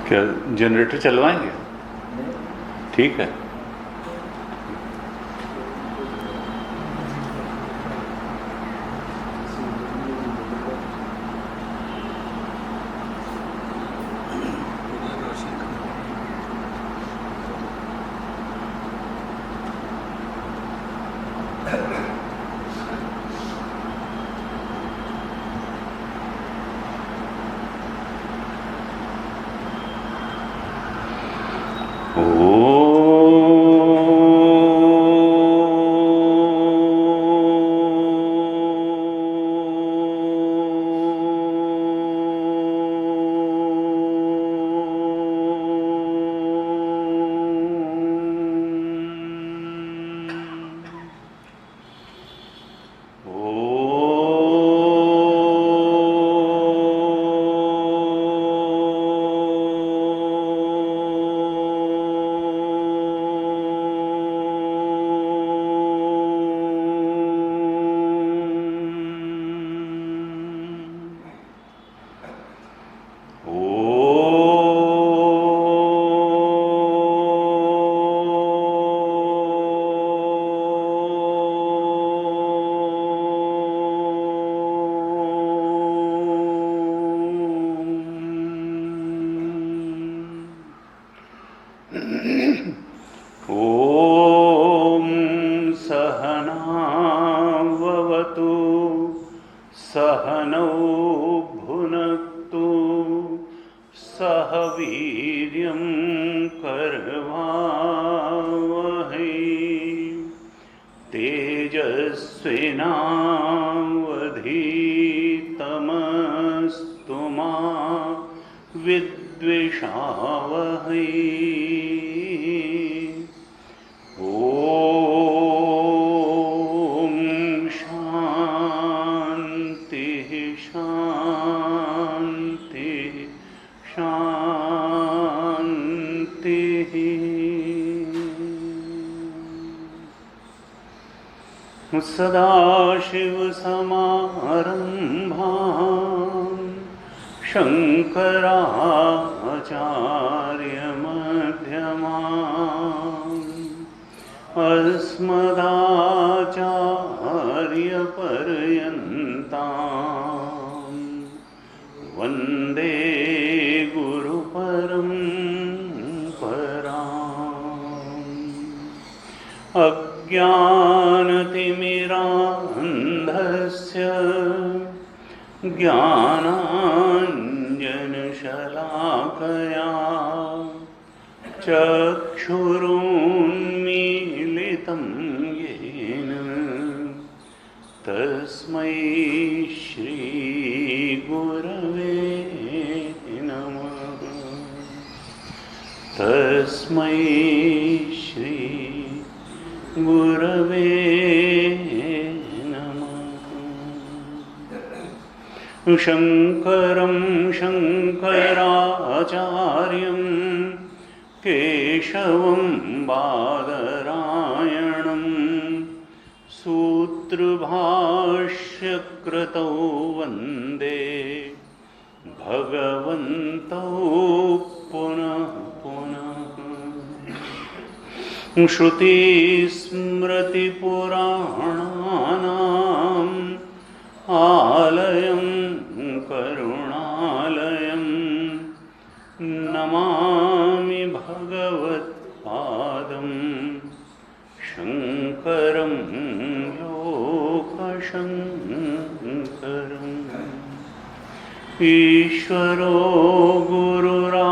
क्या जनरेटर चलवाएंगे? ठीक है। ॐ सहनाववतु सहनौ भुनक्तु सह वीर्यं करवावहै तेजस्विनावधीतमस्तु मा विद्विषावहै। ओम शांति शांति शांति। सदाशिवसमारम्भां शङ्कराचार्यमध्यमाम् अस्मदाचार्यपर्यन्तां वन्दे गुरुपरम्पराम्। अज्ञानतिमिरान्धस्य ज्ञानाञ्जनशलाकया चक्षुरुन्मीलितं येन तस्मै श्रीगुरवे नमः। तस्मै श्रीगुरवे नमः। शङ्करं शङ्कराचार्यं केशवं बादरायणं सूत्रभाष्यकृतौ वन्दे भगवन्तौ पुनः पुनः। श्रुतिस्मृतिपुराणानाम् आलयं करुणालयं नमामि भगवत्पादं शङ्करं लोकशङ्करम्। ईश्वरो गुरुरात्मेति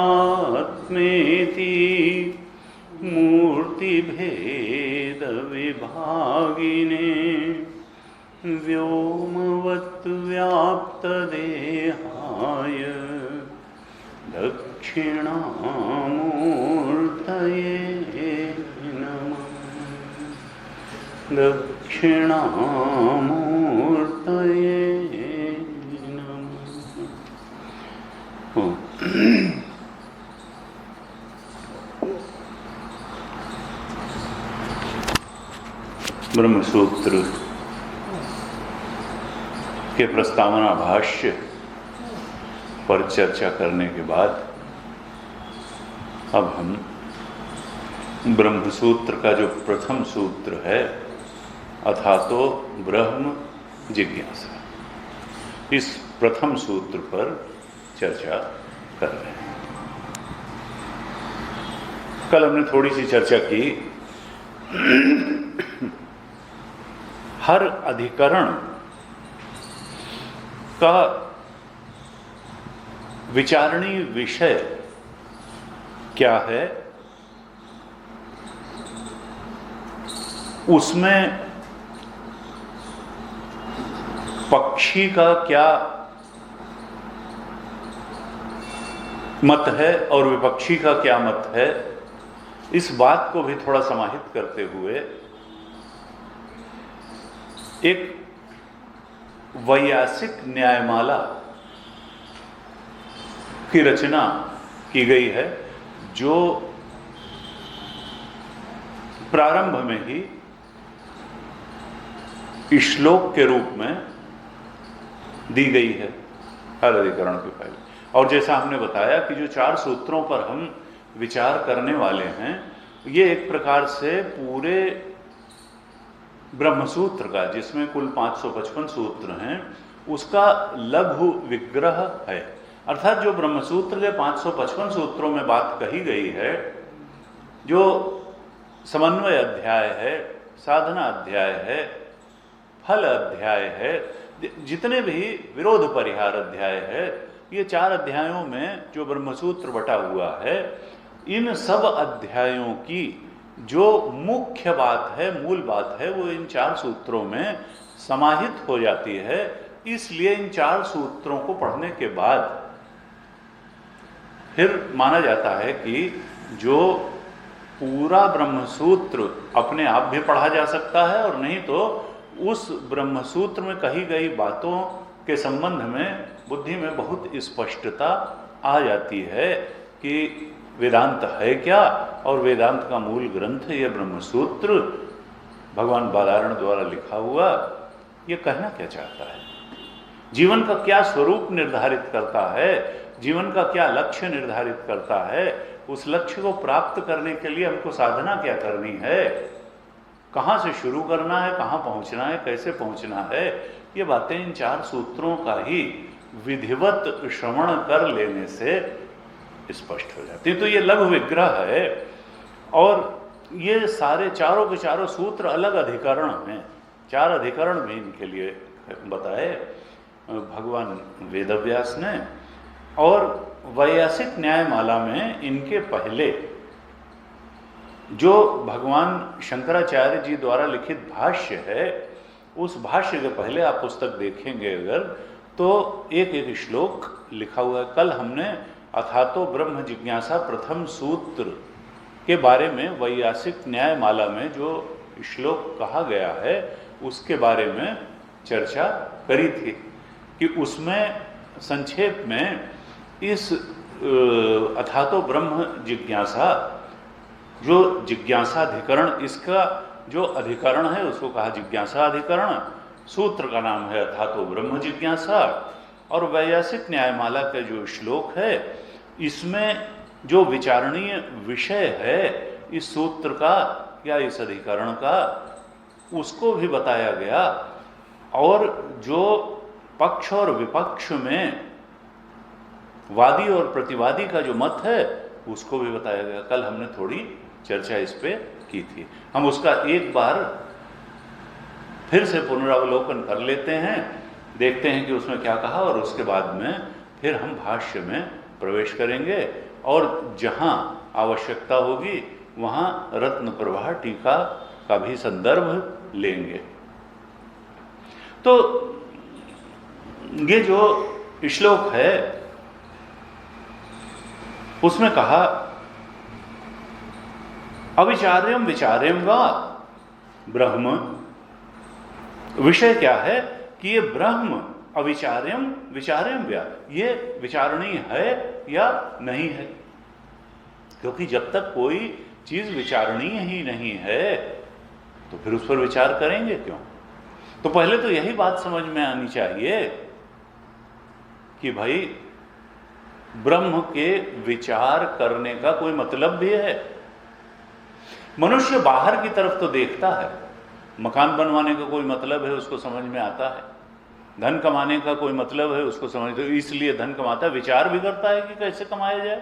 मूर्तिभेदविभागिने व्योमवद्व्याप्तदेहाय दक्षिणामूर्तये नमः। दक्षिणामूर्तये नमः। ब्रह्मसूत्र के प्रस्तावना भाष्य पर चर्चा करने के बाद अब हम ब्रह्मसूत्र का जो प्रथम सूत्र है, अथातो ब्रह्म जिज्ञासा, इस प्रथम सूत्र पर चर्चा कर रहे हैं। कल हमने थोड़ी सी चर्चा की, हर अधिकरण का विचारणीय विषय क्या है, उसमें पक्षी का क्या मत है और विपक्षी का क्या मत है, इस बात को भी थोड़ा समाहित करते हुए एक वैयासिक न्यायमाला की रचना की गई है, जो प्रारंभ में ही श्लोक के रूप में दी गई है हर अधिकरण के पहले। और जैसा हमने बताया कि जो 4 सूत्रों पर हम विचार करने वाले हैं, ये एक प्रकार से पूरे ब्रह्मसूत्र का, जिसमें कुल 555 सूत्र हैं, उसका लघु विग्रह है। अर्थात जो ब्रह्मसूत्र के 555 सूत्रों में बात कही गई है, जो समन्वय अध्याय है, साधना अध्याय है, फल अध्याय है, जितने भी विरोध परिहार अध्याय है, ये 4 अध्यायों में जो ब्रह्मसूत्र बटा हुआ है, इन सब अध्यायों की जो मुख्य बात है, मूल बात है, वो इन 4 सूत्रों में समाहित हो जाती है। इसलिए इन 4 सूत्रों को पढ़ने के बाद फिर माना जाता है कि जो पूरा ब्रह्मसूत्र अपने आप भी पढ़ा जा सकता है, और नहीं तो उस ब्रह्मसूत्र में कही गई बातों के संबंध में बुद्धि में बहुत स्पष्टता आ जाती है कि वेदांत है क्या, और वेदांत का मूल ग्रंथ ये ब्रह्मसूत्र भगवान बादरायण द्वारा लिखा हुआ, ये कहना क्या चाहता है, जीवन का क्या स्वरूप निर्धारित करता है, जीवन का क्या लक्ष्य निर्धारित करता है, उस लक्ष्य को प्राप्त करने के लिए हमको साधना क्या करनी है, कहाँ से शुरू करना है, कहाँ पहुँचना है, कैसे पहुँचना है, ये बातें इन 4 सूत्रों का ही विधिवत श्रवण कर लेने से स्पष्ट हो जाती है। तो ये लघु विग्रह है, और ये सारे चारों के चारों सूत्र अलग अधिकरण हैं, 4 अधिकरण भी इनके लिए बताए भगवान वेदव्यास ने। और वैयासिक न्यायमाला में इनके पहले जो भगवान शंकराचार्य जी द्वारा लिखित भाष्य है, उस भाष्य के पहले आप पुस्तक देखेंगे अगर, तो एक एक श्लोक लिखा हुआ है। कल हमने अथातो ब्रह्म जिज्ञासा प्रथम सूत्र के बारे में वैयासिक न्यायमाला में जो श्लोक कहा गया है, उसके बारे में चर्चा करी थी कि उसमें संक्षेप में इस अथातो ब्रह्म जिज्ञासा, जो जिज्ञासाधिकरण, इसका जो अधिकरण है उसको कहा जिज्ञासा अधिकरण, सूत्र का नाम है अथातो ब्रह्म जिज्ञासा, और वैयासिक न्यायमाला का जो श्लोक है, इसमें जो विचारणीय विषय है इस सूत्र का या इस अधिकरण का, उसको भी बताया गया, और जो पक्ष और विपक्ष में वादी और प्रतिवादी का जो मत है उसको भी बताया गया। कल हमने थोड़ी चर्चा इस पे की थी, हम उसका एक बार फिर से पुनरावलोकन कर लेते हैं, देखते हैं कि उसमें क्या कहा, और उसके बाद में फिर हम भाष्य में प्रवेश करेंगे, और जहाँ आवश्यकता होगी वहाँ रत्न प्रवाह टीका का भी संदर्भ लेंगे। तो ये जो श्लोक है उसमें कहा अविचार्यम विचार्यम वा ब्रह्म। विषय क्या है कि ये ब्रह्म अविचार्यम विचार्यम व्या, ये विचारणीय है या नहीं है, क्योंकि जब तक कोई चीज विचारणीय ही नहीं है तो फिर उस पर विचार करेंगे क्यों। तो पहले तो यही बात समझ में आनी चाहिए कि भाई ब्रह्म के विचार करने का कोई मतलब भी है? मनुष्य बाहर की तरफ तो देखता है, मकान बनवाने का कोई मतलब है उसको समझ में आता है, धन कमाने का कोई मतलब है उसको समझ, तो इसलिए धन कमाता है, विचार भी करता है कि कैसे कमाया जाए।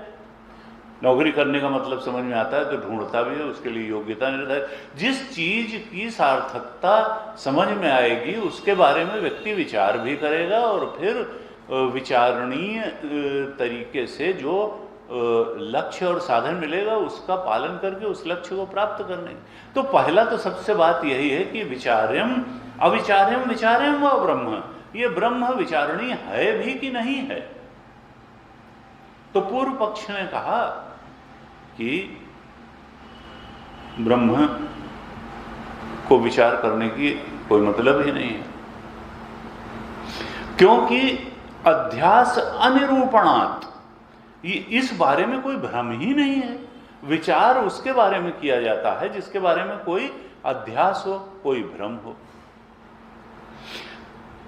नौकरी करने का मतलब समझ में आता है तो ढूंढता भी है, उसके लिए योग्यता निर्धारित। जिस चीज की सार्थकता समझ में आएगी उसके बारे में व्यक्ति विचार भी करेगा और फिर विचारणीय तरीके से जो लक्ष्य और साधन मिलेगा उसका पालन करके उस लक्ष्य को प्राप्त करने। तो पहला तो सबसे बात यही है कि विचार्यम अविचार्यम विचार्यम व ब्रह्म, ये ब्रह्म विचारणीय है भी कि नहीं है। तो पूर्व पक्ष ने कहा कि ब्रह्म को विचार करने की कोई मतलब ही नहीं है, क्योंकि अध्यास अनिरूपणात्, इस बारे में कोई भ्रम ही नहीं है। विचार उसके बारे में किया जाता है जिसके बारे में कोई अध्यास हो, कोई भ्रम हो।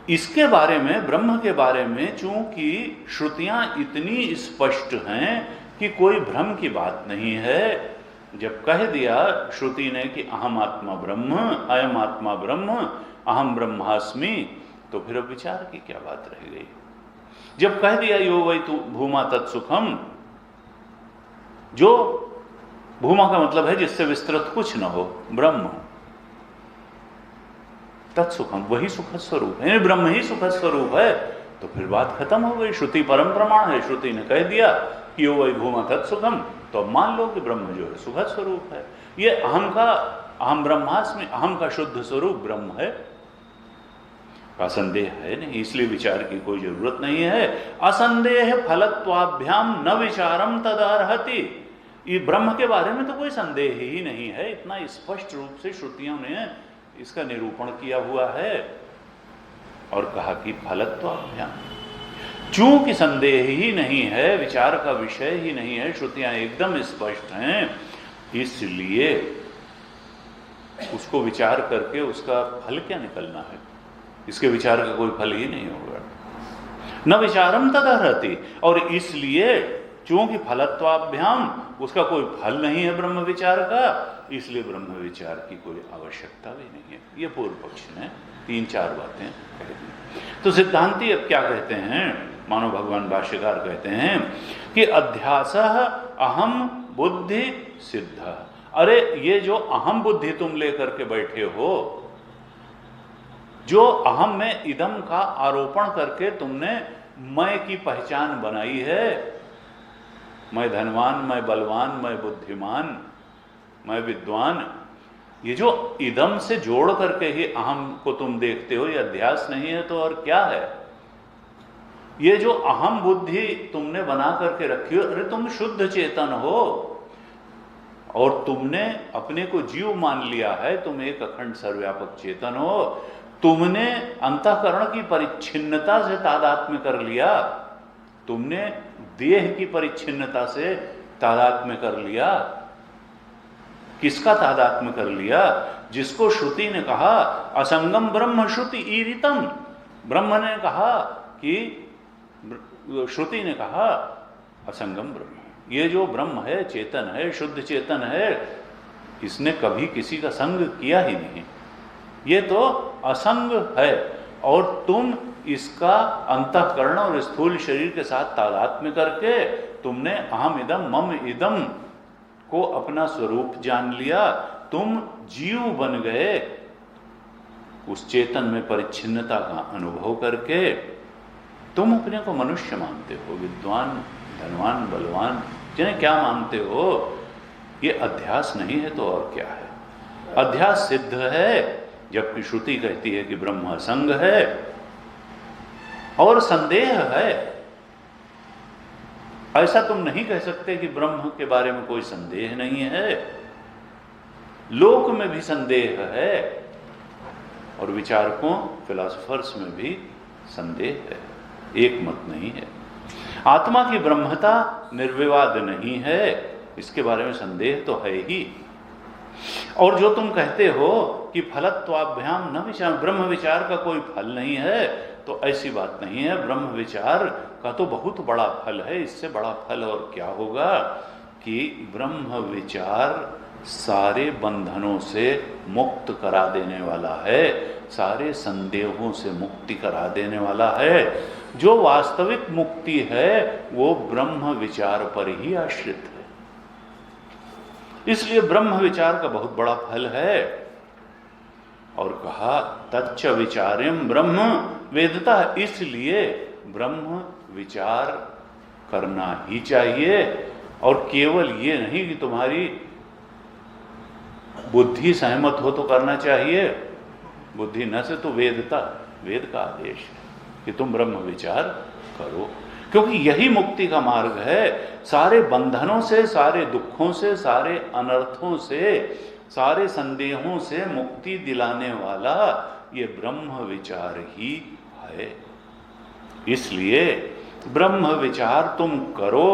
इसके बारे में, ब्रह्म के बारे में चूंकि श्रुतियां इतनी स्पष्ट हैं कि कोई भ्रम की बात नहीं है। जब कह दिया श्रुति ने कि अहम आत्मा ब्रह्म, अयम आत्मा ब्रह्म, अहम ब्रह्मास्मि, तो फिर अब विचार की क्या बात रह गई। जब कह दिया यो वै तु भूमा तत्सुखम, जो भूमा का मतलब है जिससे विस्तृत कुछ न हो, ब्रह्म तत्सुखम, वही सुख स्वरूप है, ब्रह्म ही सुख स्वरूप है, तो फिर बात खत्म हो गई। श्रुति परम प्रमाण है, श्रुति ने कह दिया कि यो वै भूमा तत्सुखम, तो अब मान लो कि ब्रह्म जो है सुख स्वरूप है। ये अहम ब्रह्मास्मि, अहम का शुद्ध स्वरूप ब्रह्म है, का संदेह है नहीं, इसलिए विचार की कोई जरूरत नहीं है। असंदेह फलत्वाभ्याम न विचारम तदर्हति, ये ब्रह्म के बारे में तो कोई संदेह ही नहीं है, इतना स्पष्ट रूप से श्रुतियों ने इसका निरूपण किया हुआ है। और कहा कि फलत्वाभ्याम, चूंकि संदेह ही नहीं है, विचार का विषय ही नहीं है, श्रुतियां एकदम स्पष्ट हैं, इसलिए उसको विचार करके उसका फल क्या निकलना है, इसके विचार का कोई फल ही नहीं होगा। न विचारम तदर्हति, और इसलिए चूंकि फलत्वाभ्याम, उसका कोई फल नहीं है ब्रह्म विचार का, इसलिए ब्रह्म विचार की कोई आवश्यकता भी नहीं है। ये पूर्व पक्ष ने 3-4 बातें कह दी। तो सिद्धांती अब क्या कहते हैं, मानो भगवान भाष्यकार कहते हैं कि अध्यास अहम बुद्धि सिद्ध। अरे ये जो अहम बुद्धि तुम लेकर के बैठे हो, जो अहम में इदम का आरोपण करके तुमने मैं की पहचान बनाई है, मैं धनवान, मैं बलवान, मैं बुद्धिमान, मैं विद्वान, ये जो इदम से जोड़ करके ही अहम को तुम देखते हो, ये अध्यास नहीं है तो और क्या है। ये जो अहम बुद्धि तुमने बना करके रखी हो, अरे तुम शुद्ध चेतन हो और तुमने अपने को जीव मान लिया है, तुम एक अखंड सर्वव्यापक चेतन हो, तुमने अंतःकरण की परिच्छिन्नता से तादात्म्य कर लिया, तुमने देह की परिच्छिन्नता से तादात्म्य कर लिया। किसका तादात्म्य कर लिया? जिसको श्रुति ने कहा असंगम ब्रह्म श्रुति ईरितम, ब्रह्म ने कहा कि, श्रुति ने कहा असंगम ब्रह्म, ये जो ब्रह्म है, चेतन है, शुद्ध चेतन है, इसने कभी किसी का संग किया ही नहीं, ये तो असंग है, और तुम इसका अंतःकरण और स्थूल शरीर के साथ तादात्म्य करके तुमने अहम इदम मम इदम को अपना स्वरूप जान लिया, तुम जीव बन गए, उस चेतन में परिच्छिन्नता का अनुभव करके तुम अपने को मनुष्य मानते हो, विद्वान, धनवान, बलवान, जिन्हें क्या मानते हो। ये अध्यास नहीं है तो और क्या है। अध्यास सिद्ध है, जबकि श्रुति कहती है कि ब्रह्म असंग है और संदेह है। ऐसा तुम नहीं कह सकते कि ब्रह्म के बारे में कोई संदेह नहीं है, लोक में भी संदेह है और विचारकों, फिलॉसफर्स में भी संदेह है, एक मत नहीं है। आत्मा की ब्रह्मता निर्विवाद नहीं है, इसके बारे में संदेह तो है ही। और जो तुम कहते हो कि फलत्वाभ्याम न विचार, ब्रह्म विचार का कोई फल नहीं है, तो ऐसी बात नहीं है। ब्रह्म विचार का तो बहुत बड़ा फल है, इससे बड़ा फल और क्या होगा कि ब्रह्म विचार सारे बंधनों से मुक्त करा देने वाला है, सारे संदेहों से मुक्ति करा देने वाला है। जो वास्तविक मुक्ति है वो ब्रह्म विचार पर ही आश्रित है। इसलिए ब्रह्म विचार का बहुत बड़ा फल है। और कहा तच्च विचार्यम ब्रह्म वेदता, इसलिए ब्रह्म विचार करना ही चाहिए। और केवल ये नहीं कि तुम्हारी बुद्धि सहमत हो तो करना चाहिए, बुद्धि न से तो वेदता, वेद का आदेश है कि तुम ब्रह्म विचार करो, क्योंकि यही मुक्ति का मार्ग है। सारे बंधनों से, सारे दुखों से, सारे अनर्थों से, सारे संदेहों से मुक्ति दिलाने वाला ये ब्रह्म विचार ही है। इसलिए ब्रह्म विचार तुम करो,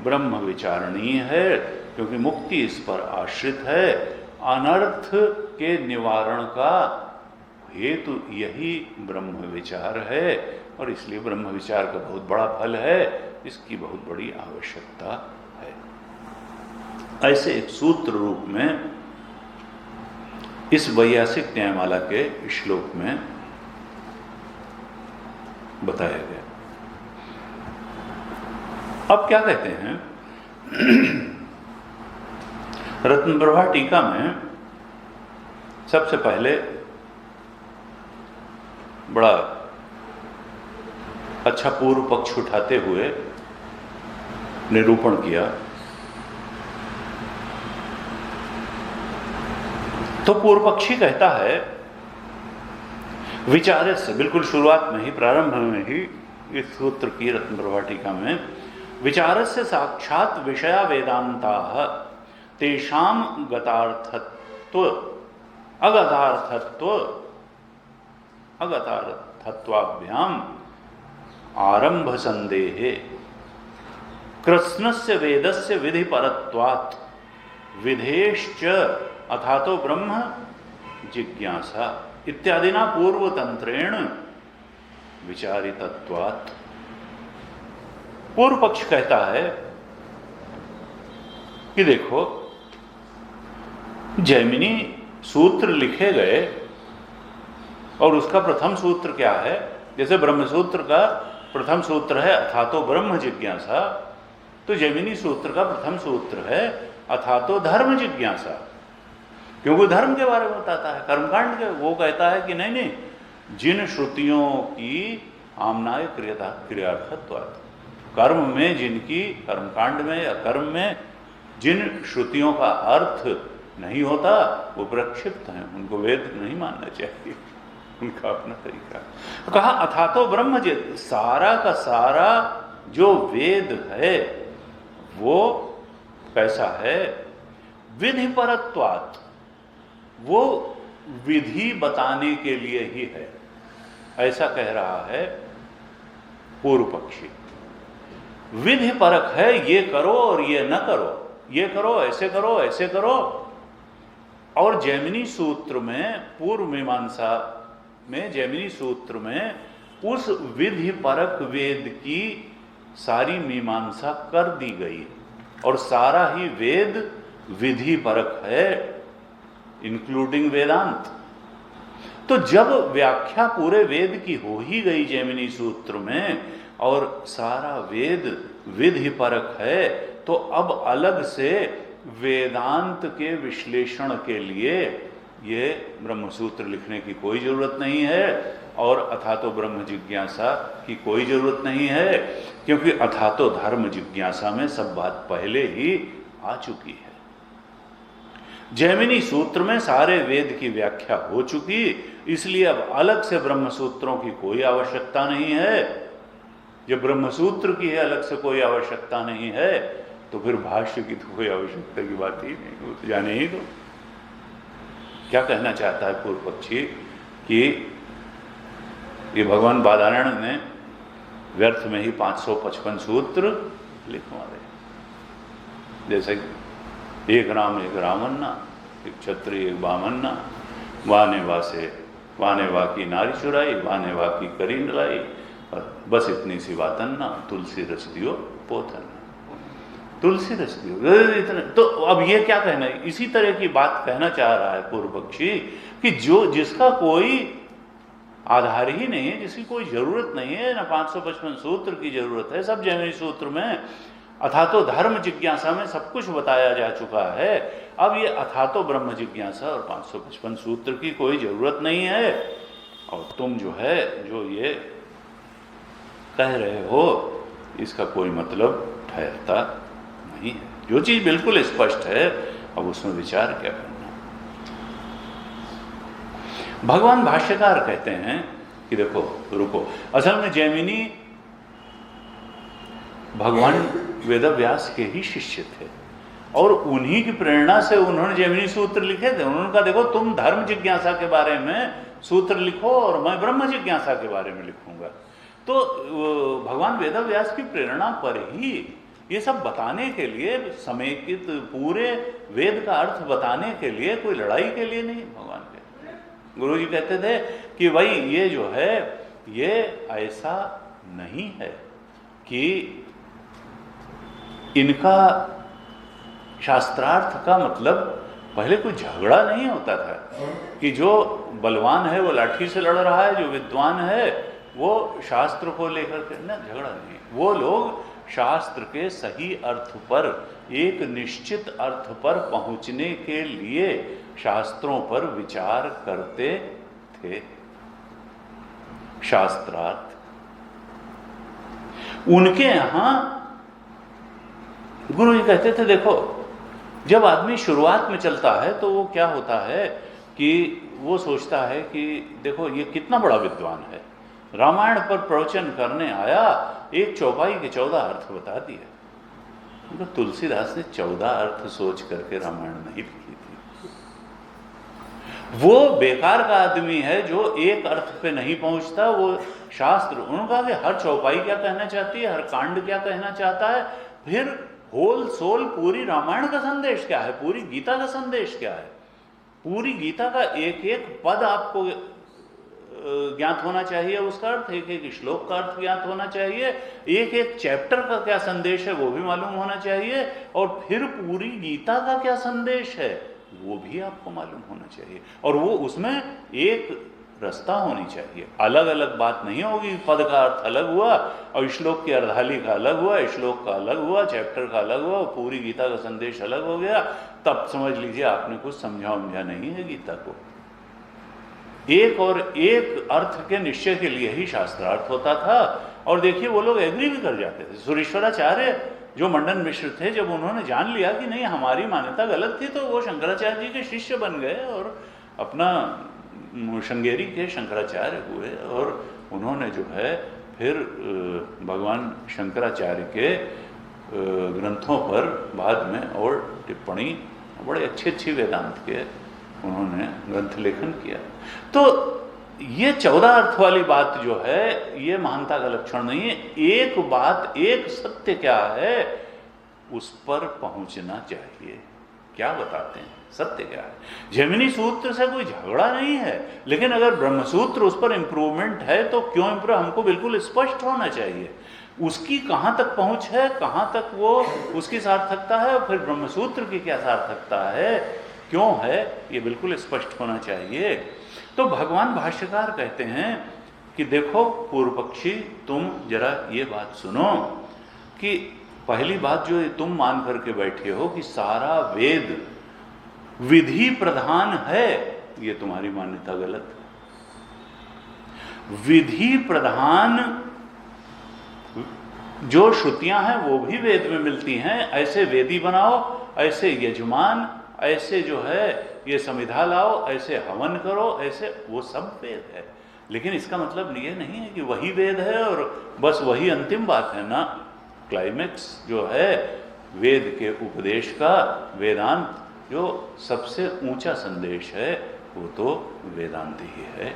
ब्रह्म विचारणीय है, क्योंकि मुक्ति इस पर आश्रित है। अनर्थ के निवारण का हेतु यही ब्रह्म विचार है, और इसलिए ब्रह्म विचार का बहुत बड़ा फल है, इसकी बहुत बड़ी आवश्यकता है। ऐसे एक सूत्र रूप में इस वैयासिक न्यायमाला के श्लोक में बताया गया। अब क्या कहते हैं रत्नप्रभा टीका में सबसे पहले बड़ा अच्छा पूर्व पक्ष उठाते हुए निरूपण किया। तो पूर्व पक्षी कहता है विचार से, बिल्कुल शुरुआत में ही, प्रारंभ में ही इस सूत्र की रत्नप्रभा टीका में, विचार से साक्षात विषया वेदांता तेषाम गतार्थत्व अगतार्थत्वाभ्याम आरंभ संदेहे कृष्णस्य वेदस्य विधि परत्वात् विधेश्च अथातो ब्रह्म जिज्ञासा इत्यादिना पूर्वतंत्रेण विचारितत्वात्। पूर्व पक्ष कहता है कि देखो, जैमिनी सूत्र लिखे गए और उसका प्रथम सूत्र क्या है? जैसे ब्रह्मसूत्र का प्रथम सूत्र है अथातो ब्रह्म जिज्ञासा, तो जैमिनी सूत्र का प्रथम सूत्र है अथातो धर्म जिज्ञासा, क्योंकि धर्म के बारे में बताता है, कर्मकांड के। वो कहता है कि नहीं नहीं, जिन श्रुतियों की आमनाय क्रियार्थत्वात्, कर्म में जिनकी, कर्मकांड में या कर्म में जिन श्रुतियों का अर्थ नहीं होता वो प्रक्षिप्त हैं, उनको वेद नहीं मानना चाहिए, उनका अपना तरीका। कहा अथातो ब्रह्म जिज्ञासा, सारा का सारा जो वेद है वो कैसा है? विधि परत्वात्, वो विधि बताने के लिए ही है, ऐसा कह रहा है पूर्व पक्षी। विधि परक है, ये करो और ये न करो, ये करो, ऐसे करो, ऐसे करो। और जैमिनी सूत्र में, पूर्व मीमांसा में जैमिनी सूत्र में उस विधि परक वेद की सारी मीमांसा कर दी गई, और सारा ही वेद विधि परक है, इंक्लूडिंग वेदांत। तो जब व्याख्या पूरे वेद की हो ही गई जैमिनी सूत्र में, और सारा वेद विधि परक है, तो अब अलग से वेदांत के विश्लेषण के लिए ये ब्रह्मसूत्र लिखने की कोई जरूरत नहीं है, और अथातो ब्रह्म जिज्ञासा की कोई जरूरत नहीं है, क्योंकि अथातो धर्म जिज्ञासा में सब बात पहले ही आ चुकी है। जैमिनी सूत्र में सारे वेद की व्याख्या हो चुकी, इसलिए अब अलग से ब्रह्मसूत्रों की कोई आवश्यकता नहीं है। जब ब्रह्मसूत्र की है अलग से कोई आवश्यकता नहीं है, तो फिर भाष्य की तो कोई आवश्यकता की बात ही नहीं, वो तो जाने ही दो। क्या कहना चाहता है पूर्व पक्षी कि ये भगवान बादरायण ने व्यर्थ में ही 555 सूत्र लिखवा रहे, जैसे एक राम एक रावन्ना, एक क्षत्रिय एक बामन्ना, वाने वासे वाने वाकी नारी चुराई, वाने वाकी करी नलाई, और बस इतनी सी बातन ना, तुलसी रस दियो पोथन, तुलसी रस दियो इतने। तो अब ये क्या कहना है, इसी तरह की बात कहना चाह रहा है पूर्व पक्षी कि जो जिसका कोई आधार ही नहीं है, जिसकी कोई जरूरत नहीं है ना, 555 सूत्र की जरूरत है, सब जैमिनी सूत्र में अथातो धर्म जिज्ञासा में सब कुछ बताया जा चुका है। अब ये अथातो ब्रह्म जिज्ञासा और 555 सूत्र की कोई जरूरत नहीं है, और तुम जो है जो ये कह रहे हो इसका कोई मतलब ठहरता नहीं है। जो चीज बिल्कुल स्पष्ट है अब उसमें विचार क्या करना। भगवान भाष्यकार कहते हैं कि देखो रुको, असल में जैमिनी भगवान वेदव्यास के ही शिष्य थे, और उन्हीं की प्रेरणा से उन्होंने जैमिनी सूत्र लिखे थे। उन्होंने कहा देखो तुम धर्म जिज्ञासा के बारे में सूत्र लिखो और मैं ब्रह्म जिज्ञासा के बारे में लिखूंगा। तो भगवान वेदव्यास की प्रेरणा पर ही ये सब बताने के लिए, समेकित पूरे वेद का अर्थ बताने के लिए, कोई लड़ाई के लिए नहीं। भगवान के गुरु जी कहते थे कि भाई ये जो है ये ऐसा नहीं है कि इनका शास्त्रार्थ का मतलब पहले कोई झगड़ा नहीं होता था कि जो बलवान है वो लाठी से लड़ रहा है, जो विद्वान है वो शास्त्र को लेकर के ना, झगड़ा नहीं। वो लोग शास्त्र के सही अर्थ पर, एक निश्चित अर्थ पर पहुंचने के लिए शास्त्रों पर विचार करते थे। शास्त्रार्थ उनके यहां गुरु जी कहते थे देखो जब आदमी शुरुआत में चलता है तो वो क्या होता है कि वो सोचता है कि देखो ये कितना बड़ा विद्वान है, रामायण पर प्रवचन करने आया, एक चौपाई के 14 अर्थ बता दिए। तुलसीदास ने 14 अर्थ सोच करके रामायण नहीं लिखी थी। वो बेकार का आदमी है जो एक अर्थ पे नहीं पहुंचता। वो शास्त्र, उन्होंने कहा कि हर चौपाई क्या कहना चाहती है, हर कांड क्या कहना चाहता है, फिर होल सोल पूरी रामायण का संदेश क्या है, पूरी गीता का संदेश क्या है, पूरी गीता का एक एक पद आपको ज्ञात होना चाहिए, उसका अर्थ एक एक श्लोक का अर्थ ज्ञात होना चाहिए, एक एक चैप्टर का क्या संदेश है वो भी मालूम होना चाहिए, और फिर पूरी गीता का क्या संदेश है वो भी आपको मालूम होना चाहिए। और वो उसमें एक रास्ता होनी चाहिए, अलग अलग बात नहीं होगी। पद का अर्थ अलग हुआ और श्लोक की अर्धाली का अलग हुआ, श्लोक का अलग हुआ, चैप्टर का अलग हुआ, पूरी गीता का संदेश अलग हो गया, तब समझ लीजिए आपने कुछ समझा उमझा नहीं है गीता को। एक और एक अर्थ के निश्चय के लिए ही शास्त्रार्थ होता था। और देखिए वो लोग एग्री भी कर जाते थे। सुरेश्वराचार्य जो मंडन मिश्र थे, जब उन्होंने जान लिया कि नहीं हमारी मान्यता गलत थी, तो वो शंकराचार्य जी के शिष्य बन गए और अपना श्रृंगेरी के शंकराचार्य हुए। और उन्होंने जो है फिर भगवान शंकराचार्य के ग्रंथों पर बाद में और टिप्पणी, बड़े अच्छी वेदांत के उन्होंने ग्रंथ लेखन किया। तो ये 14 अर्थ वाली बात जो है ये महानता का लक्षण नहीं है। एक बात, एक सत्य क्या है उस पर पहुंचना चाहिए। क्या बताते हैं सत्य क्या है? जैमिनी सूत्र से कोई झगड़ा नहीं है, लेकिन अगर ब्रह्मसूत्र उस पर इंप्रूवमेंट है तो क्यों इंप्रूव, हमको बिल्कुल स्पष्ट होना चाहिए उसकी कहाँ तक पहुंच है, कहाँ तक वो उसकी सार्थकता है, और फिर ब्रह्मसूत्र की क्या सार्थकता है, क्यों है, ये बिल्कुल स्पष्ट होना चाहिए। तो भगवान भाष्यकार कहते हैं कि देखो पूर्व पक्षी, तुम जरा ये बात सुनो कि पहली बात जो तुम मान करके बैठे हो कि सारा वेद विधि प्रधान है, ये तुम्हारी मान्यता गलत है। विधि प्रधान जो श्रुतियां हैं वो भी वेद में मिलती हैं। ऐसे वेदी बनाओ, ऐसे यजमान, ऐसे जो है ये समिधा लाओ, ऐसे हवन करो, ऐसे, वो सब वेद है। लेकिन इसका मतलब ये नहीं है कि वही वेद है और बस वही अंतिम बात है ना। क्लाइमेक्स जो है वेद के उपदेश का, वेदांत जो सबसे ऊंचा संदेश है वो तो वेदांत ही है।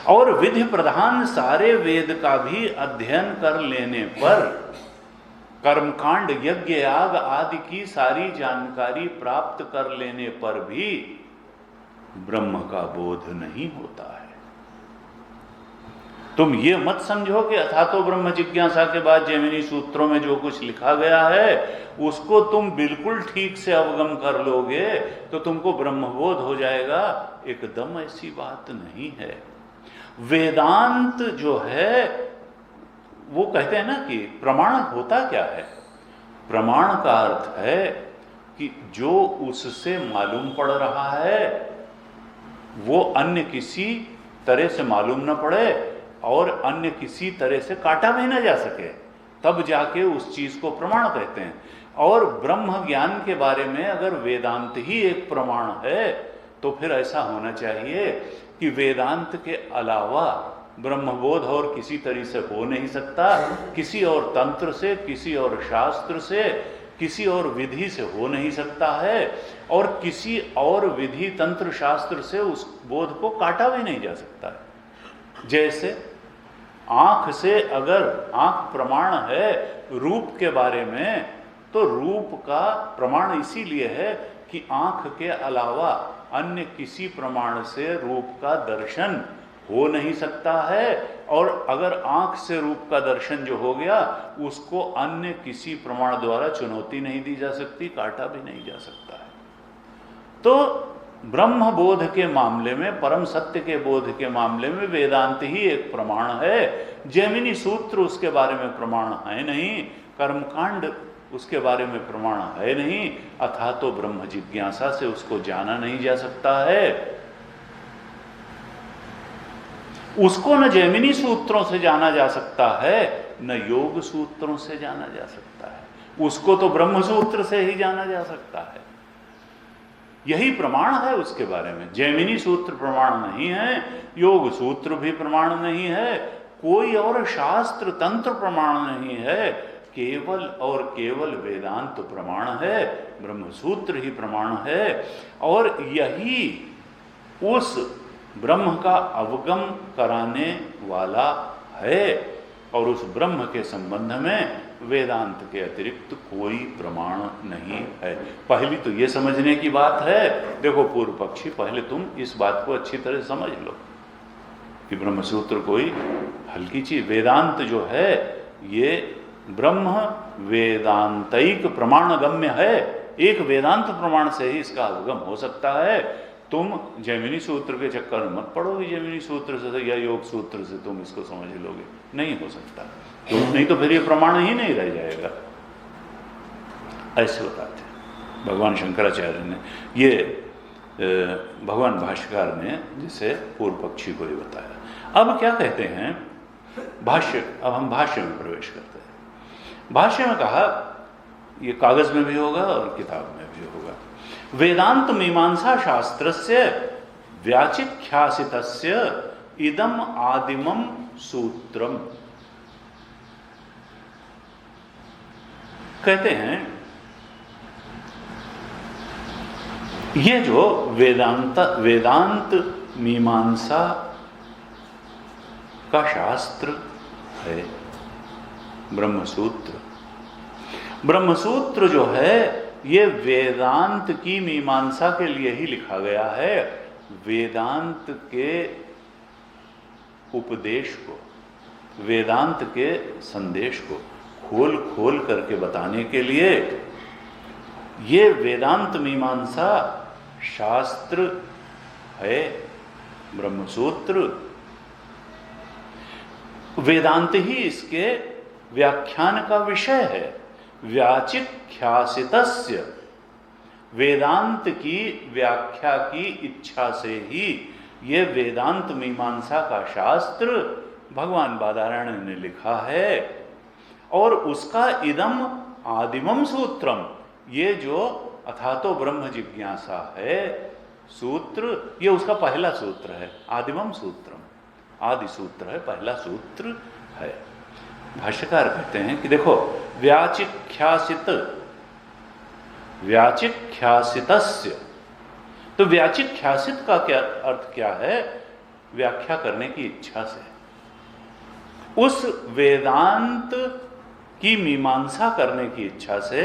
और विधि प्रधान सारे वेद का भी अध्ययन कर लेने पर, कर्मकांड यज्ञ याग आदि की सारी जानकारी प्राप्त कर लेने पर भी ब्रह्म का बोध नहीं होता है। तुम ये मत समझो कि अथातो ब्रह्म जिज्ञासा के बाद जैमिनी सूत्रों में जो कुछ लिखा गया है उसको तुम बिल्कुल ठीक से अवगम कर लोगे तो तुमको ब्रह्मबोध हो जाएगा। एकदम ऐसी बात नहीं है। वेदांत जो है वो कहते हैं ना कि प्रमाण होता क्या है। प्रमाण का अर्थ है कि जो उससे मालूम पड़ रहा है वो अन्य किसी तरह से मालूम न पड़े और अन्य किसी तरह से काटा भी न जा सके, तब जाके उस चीज को प्रमाण कहते हैं। और ब्रह्म ज्ञान के बारे में अगर वेदांत ही एक प्रमाण है तो फिर ऐसा होना चाहिए कि वेदांत के अलावा ब्रह्मबोध और किसी तरह से हो नहीं सकता, किसी और तंत्र से, किसी और शास्त्र से, किसी और विधि से हो नहीं सकता है और किसी और विधि तंत्र शास्त्र से उस बोध को काटा भी नहीं जा सकता है। जैसे आंख से अगर आंख प्रमाण है रूप के बारे में तो रूप का प्रमाण इसीलिए है कि आंख के अलावा अन्य किसी प्रमाण से रूप का दर्शन हो नहीं सकता है और अगर आंख से रूप का दर्शन जो हो गया उसको अन्य किसी प्रमाण द्वारा चुनौती नहीं दी जा सकती, काटा भी नहीं जा सकता है। तो ब्रह्म बोध के मामले में, परम सत्य के बोध के मामले में वेदांत ही एक प्रमाण है। जैमिनी सूत्र उसके बारे में प्रमाण है नहीं, कर्मकांड उसके बारे में प्रमाण है नहीं, अथातो ब्रह्म जिज्ञासा से उसको जाना नहीं जा सकता है। उसको न जैमिनी सूत्रों से जाना जा सकता है न योग सूत्रों से जाना जा सकता है, उसको तो ब्रह्म सूत्र से ही जाना जा सकता है। यही प्रमाण है उसके बारे में। जैमिनी सूत्र प्रमाण नहीं है, योग सूत्र भी प्रमाण नहीं है, कोई और शास्त्र तंत्र प्रमाण नहीं है, केवल और केवल वेदांत प्रमाण है, ब्रह्म सूत्र ही प्रमाण है। और यही उस ब्रह्म का अवगम कराने वाला है और उस ब्रह्म के संबंध में वेदांत के अतिरिक्त कोई प्रमाण नहीं है। पहली तो ये समझने की बात है। देखो पूर्व पक्षी, पहले तुम इस बात को अच्छी तरह समझ लो कि ब्रह्मसूत्र कोई हल्की चीज, वेदांत जो है ये ब्रह्म वेदांतिक प्रमाण गम्य है। एक वेदांत प्रमाण से ही इसका अवगम हो सकता है। तुम जैमिनी सूत्र के चक्कर में मत पड़ोगे, जैमिनी सूत्र से या योग सूत्र से तुम इसको समझ लोगे, नहीं हो सकता। तो नहीं तो फिर ये प्रमाण ही नहीं रह जाएगा। ऐसे बताते हैं भगवान शंकराचार्य ने, ये भगवान भाष्यकार ने जिसे पूर्व पक्षी को ये बताया। अब क्या कहते हैं भाष्य, अब हम भाष्य में प्रवेश करते हैं। भाष्य में कहा, ये कागज में भी होगा और किताब में भी होगा, वेदांत मीमांसा शास्त्रस्य व्याचिख्यासितस्य इदम आदिमम सूत्रम। कहते हैं ये जो वेदांत मीमांसा का शास्त्र है ब्रह्मसूत्र, ब्रह्मसूत्र जो है ये वेदांत की मीमांसा के लिए ही लिखा गया है। वेदांत के उपदेश को, वेदांत के संदेश को खोल खोल करके बताने के लिए ये वेदांत मीमांसा शास्त्र है ब्रह्मसूत्र। वेदांत ही इसके व्याख्यान का विषय है। व्याचिख्यासितस्य, वेदांत की व्याख्या की इच्छा से ही ये वेदांत मीमांसा का शास्त्र भगवान बादरायण ने लिखा है। और उसका इदम आदिमम सूत्रम, ये जो अथातो ब्रह्म जिज्ञासा है सूत्र, ये उसका पहला सूत्र है। आदिमम सूत्रम, आदि सूत्र है, पहला सूत्र है। भाष्यकार कहते हैं कि देखो व्याचिख्यासित, व्याचिख्यासितस्य, तो व्याचिख्यासित का क्या अर्थ क्या है? व्याख्या करने की इच्छा से, उस वेदांत की मीमांसा करने की इच्छा से,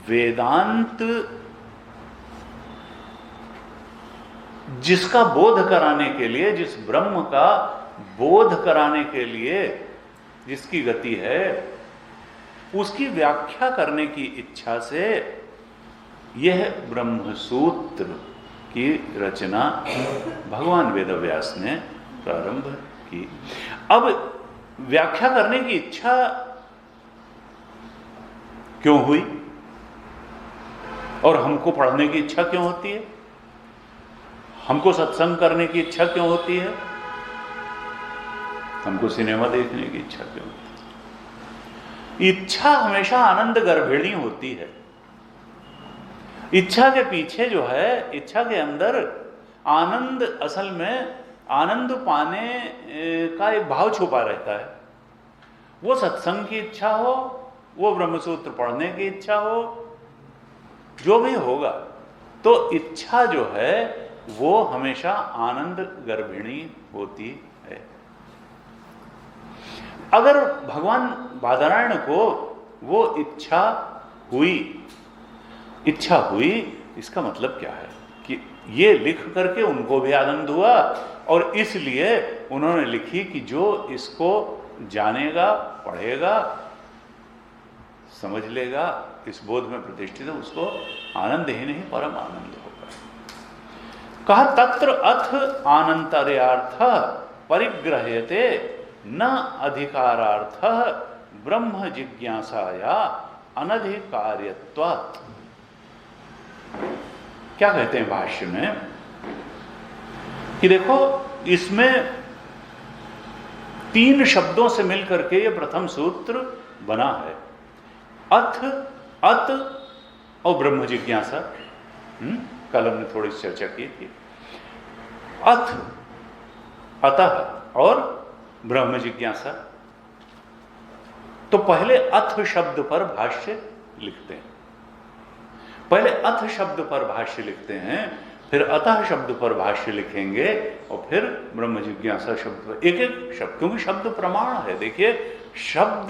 वेदांत जिसका बोध कराने के लिए, जिस ब्रह्म का बोध कराने के लिए जिसकी गति है, उसकी व्याख्या करने की इच्छा से यह ब्रह्मसूत्र की रचना भगवान वेदव्यास ने प्रारंभ की। अब व्याख्या करने की इच्छा क्यों हुई और हमको पढ़ने की इच्छा क्यों होती है, हमको सत्संग करने की इच्छा क्यों होती है, हमको सिनेमा देखने की इच्छा क्यों होती है? इच्छा हमेशा आनंद गर्भिणी होती है। इच्छा के पीछे जो है, इच्छा के अंदर आनंद, असल में आनंद पाने का एक भाव छुपा रहता है। वो सत्संग की इच्छा हो, वो ब्रह्मसूत्र पढ़ने की इच्छा हो, जो भी होगा, तो इच्छा जो है वो हमेशा आनंद गर्भिणी होती है। अगर भगवान बादरायण को वो इच्छा हुई, इसका मतलब क्या है कि ये लिख करके उनको भी आनंद हुआ, और इसलिए उन्होंने लिखी कि जो इसको जानेगा, पढ़ेगा, समझ लेगा, इस बोध में प्रतिष्ठित है, उसको आनंद ही नहीं परम आनंद होगा। कहा तत्र अथ आनंतर्यार्थ परिग्रह्यते न अधिकारार्थ ब्रह्म जिज्ञासाया अनधिकार्यत्वात्। क्या कहते हैं भाष्य में कि देखो, इसमें 3 शब्दों से मिलकर के ये प्रथम सूत्र बना है, अथ, अत और ब्रह्म जिज्ञासा। कल हमने थोड़ी चर्चा की थी। अथ, अतः और ब्रह्म जिज्ञासा। तो पहले अथ शब्द पर भाष्य लिखते हैं, पहले अथ शब्द पर भाष्य लिखते हैं, फिर अतः शब्द पर भाष्य लिखेंगे, और फिर ब्रह्म जिज्ञासा शब्द पर, एक एक शब्द, क्योंकि शब्द प्रमाण है। देखिए, शब्द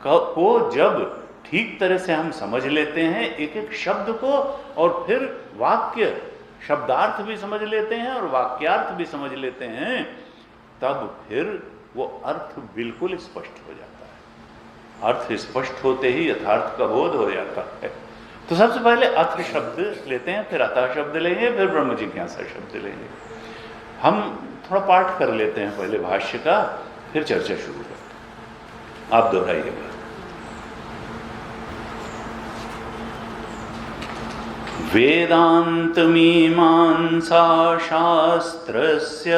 को जब ठीक तरह से हम समझ लेते हैं, एक एक शब्द को, और फिर वाक्य शब्दार्थ भी समझ लेते हैं और वाक्यार्थ भी समझ लेते हैं, तब फिर वो अर्थ बिल्कुल स्पष्ट हो जाता है। अर्थ स्पष्ट होते ही यथार्थ का बोध हो जाता है। तो सबसे पहले अथ शब्द लेते हैं, फिर अतः शब्द लेंगे, फिर ब्रह्म जिज्ञासा शब्द लेंगे। हम थोड़ा पाठ कर लेते हैं पहले भाष्य का, फिर चर्चा शुरू करते हैं। आप दोहराइएगा। वेदांत मीमांसा शास्त्रस्य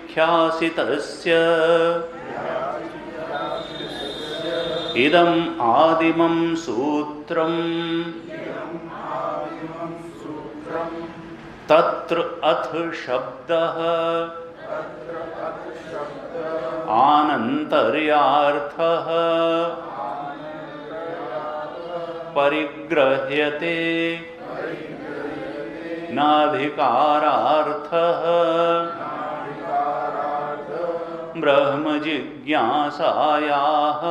व्याचिख्यासितस्य इदम् आदिमं सूत्रम् तत्र अथ शब्दः आनन्तर्यार्थः परिग्रह्यते नाधिकारार्थः ब्रह्म जिज्ञासायाः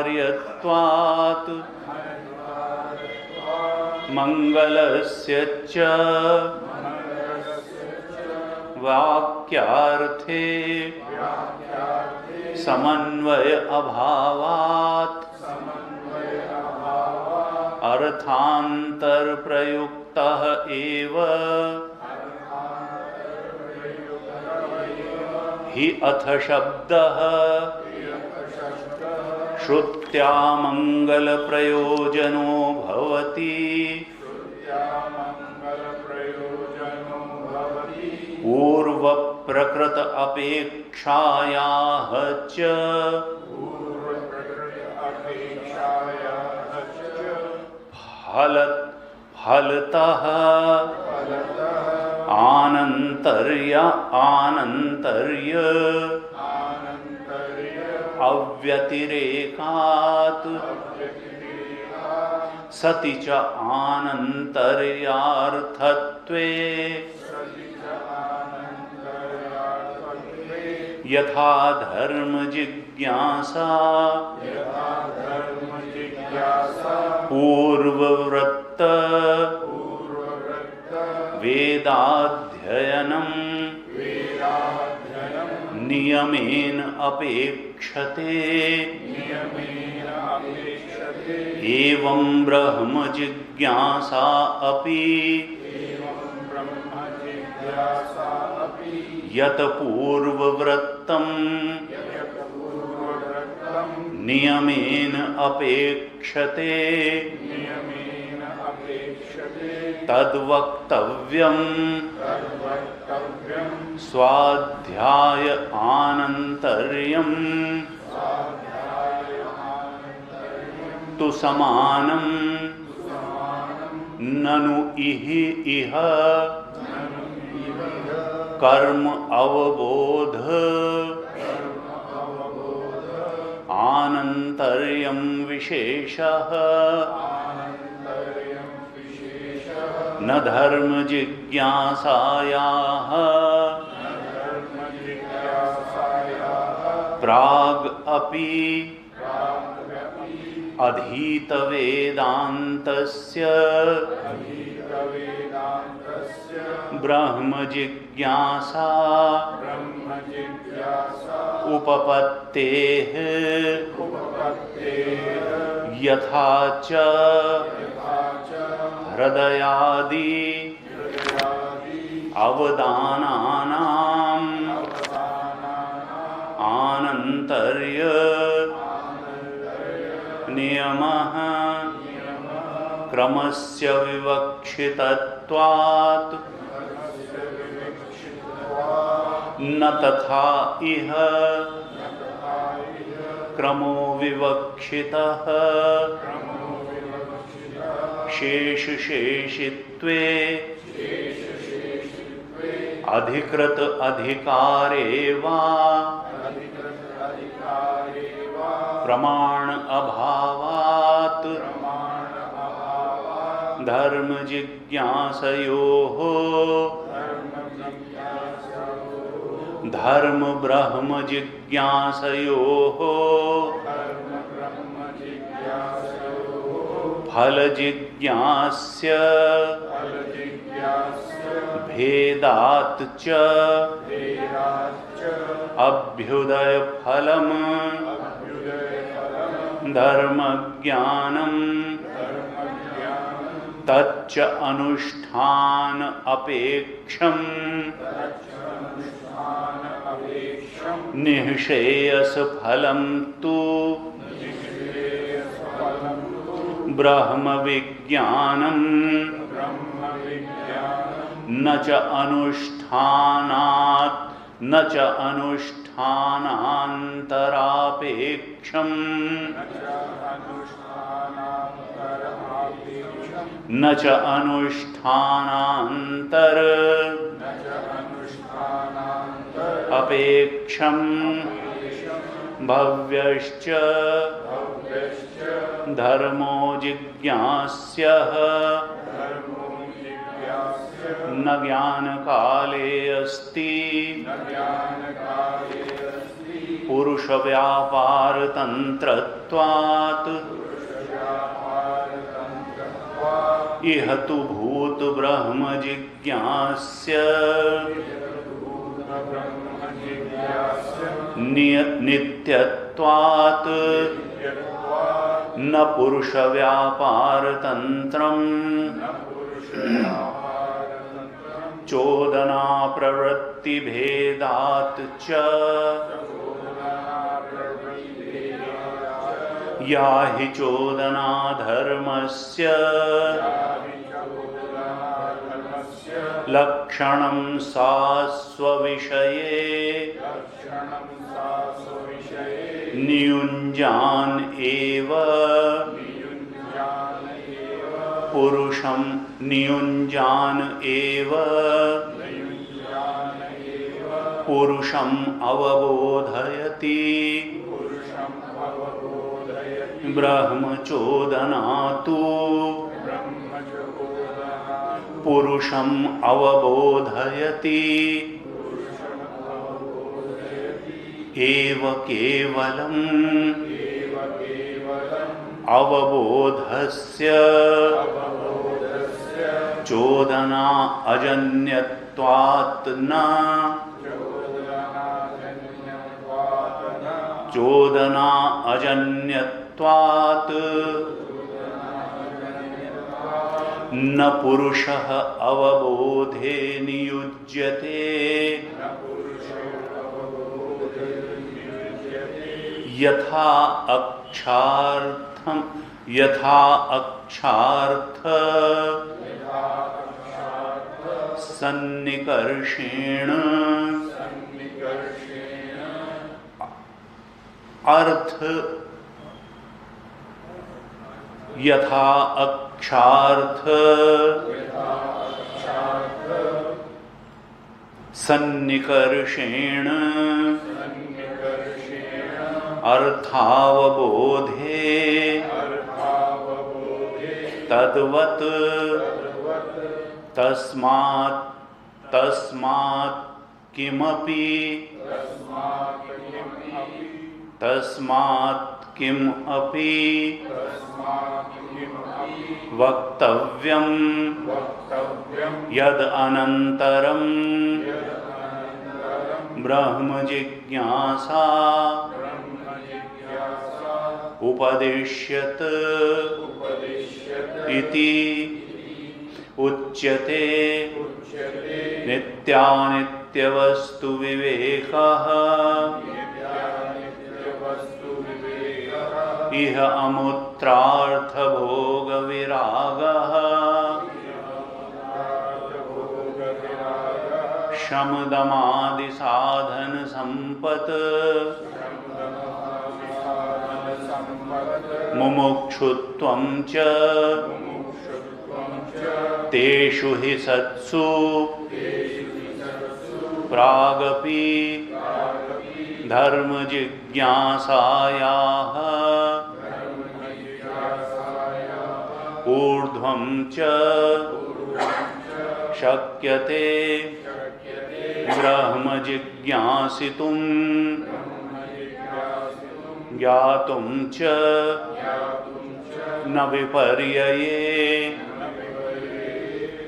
अनधिकार्यत्वात् मंगलस्य च वाक्यार्थे समन्वय अभावात् अर्थांतर प्रयुक्तः एव हि अथ शब्दः श्रुत्या मंगल प्रयोजनो भवति पूर्व प्रकृत अपेक्षायाः च फलतः आनंतर्य अव्यतिरेकात् सति च आनंतर्यार्थत्वे यथा धर्म जिज्ञासा पूर्ववृत्त वेदाध्ययनम नियमेन अपेक्षते एवं ब्रह्म जिज्ञासा अपि यत पूर्ववृत्तम नियमेन अपेक्षते तद्वक्तव्यम् स्वाध्याय आनन्तर्यम् तु समानम् ननु इह कर्म अवबोध आनन्तर्यं विशेषः न धर्म जिज्ञासायाः प्राग अपि अधीत वेदान्तस्य ब्रह्म जिज्ञासा उपपत्तेः यथा च हृदयादि अवदानानाम् आनन्तर्य नियमः क्रमस्य विवक्षितत्वात् न तथा इह क्रमो विवक्षितः शेषशेषित्वे अधिकृत अधिकारे वा प्रमाण अभावात् धर्म जिज्ञासयोः धर्म ब्रह्म जिज्ञासयोः फल जिज्ञास्य भेदात् च अभ्युदय फलम् धर्म ज्ञानम् तच्च अनुष्ठान अपेक्षम् निःश्रेयस फलं तु ब्रह्म विज्ञानम् न च अनुष्ठानात् न च अनुष्ठानान्तरापेक्षम् न च अनुष्ठानान्तर अपेक्षम् भव्यश्च धर्मो जिज्ञास्यः न ज्ञान काले अस्ति पुरुष व्यापार तंत्रत्वात् इह तु भूत ब्रह्म जिज्ञास्य नित्यत्वात् न पुरुष व्यापार तंत्रम् चोदना प्रवृत्ति भेदात् च या हि चोदना धर्मस्य लक्षणं सा स्वविषये नियुञ्जान एव पुरुषं नियुञ्जान एव पुरुषम् अवबोधयति ब्रह्मचोदना तु पुरुषम् अवबोधयति एव केवलम् अवबोधस्य चोदना अजन्यत्वात् न चोदना अजन्यत्वात् न पुरुषः अवबोधे नियुज्यते यथा अक्षार्थ सन्निकर्षेण अर्थ यथा अक्षार्थ सन्निकर्षेण अर्थावबोधे तद्वत् तस्मात् किम अपि वक्तव्यं यद अनन्तरं ब्रह्म जिज्ञासा उपदिश्यत इति उच्यते। नित्यानित्यवस्तु विवेकः इह अमुत्रार्थ भोग विरागः शमदमादि साधन संपत् मुमुक्षुत्वं च तेषु हि सत्सु प्रागपि धर्म जिज्ञासायाः ऊर्ध्वं च शक्यते ब्रह्म जिज्ञासितुं ज्ञातुं च न विपर्यये।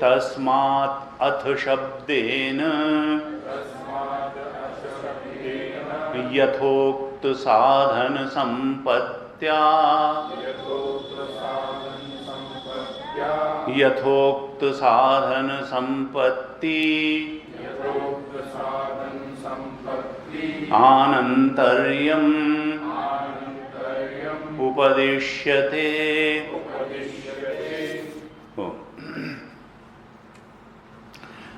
तस्मात् अथ शब्देन यथोक्त साधन संपत्त्या यथोक्त साधन संपत्ति आनन्तर्यम् उपदिश्यते।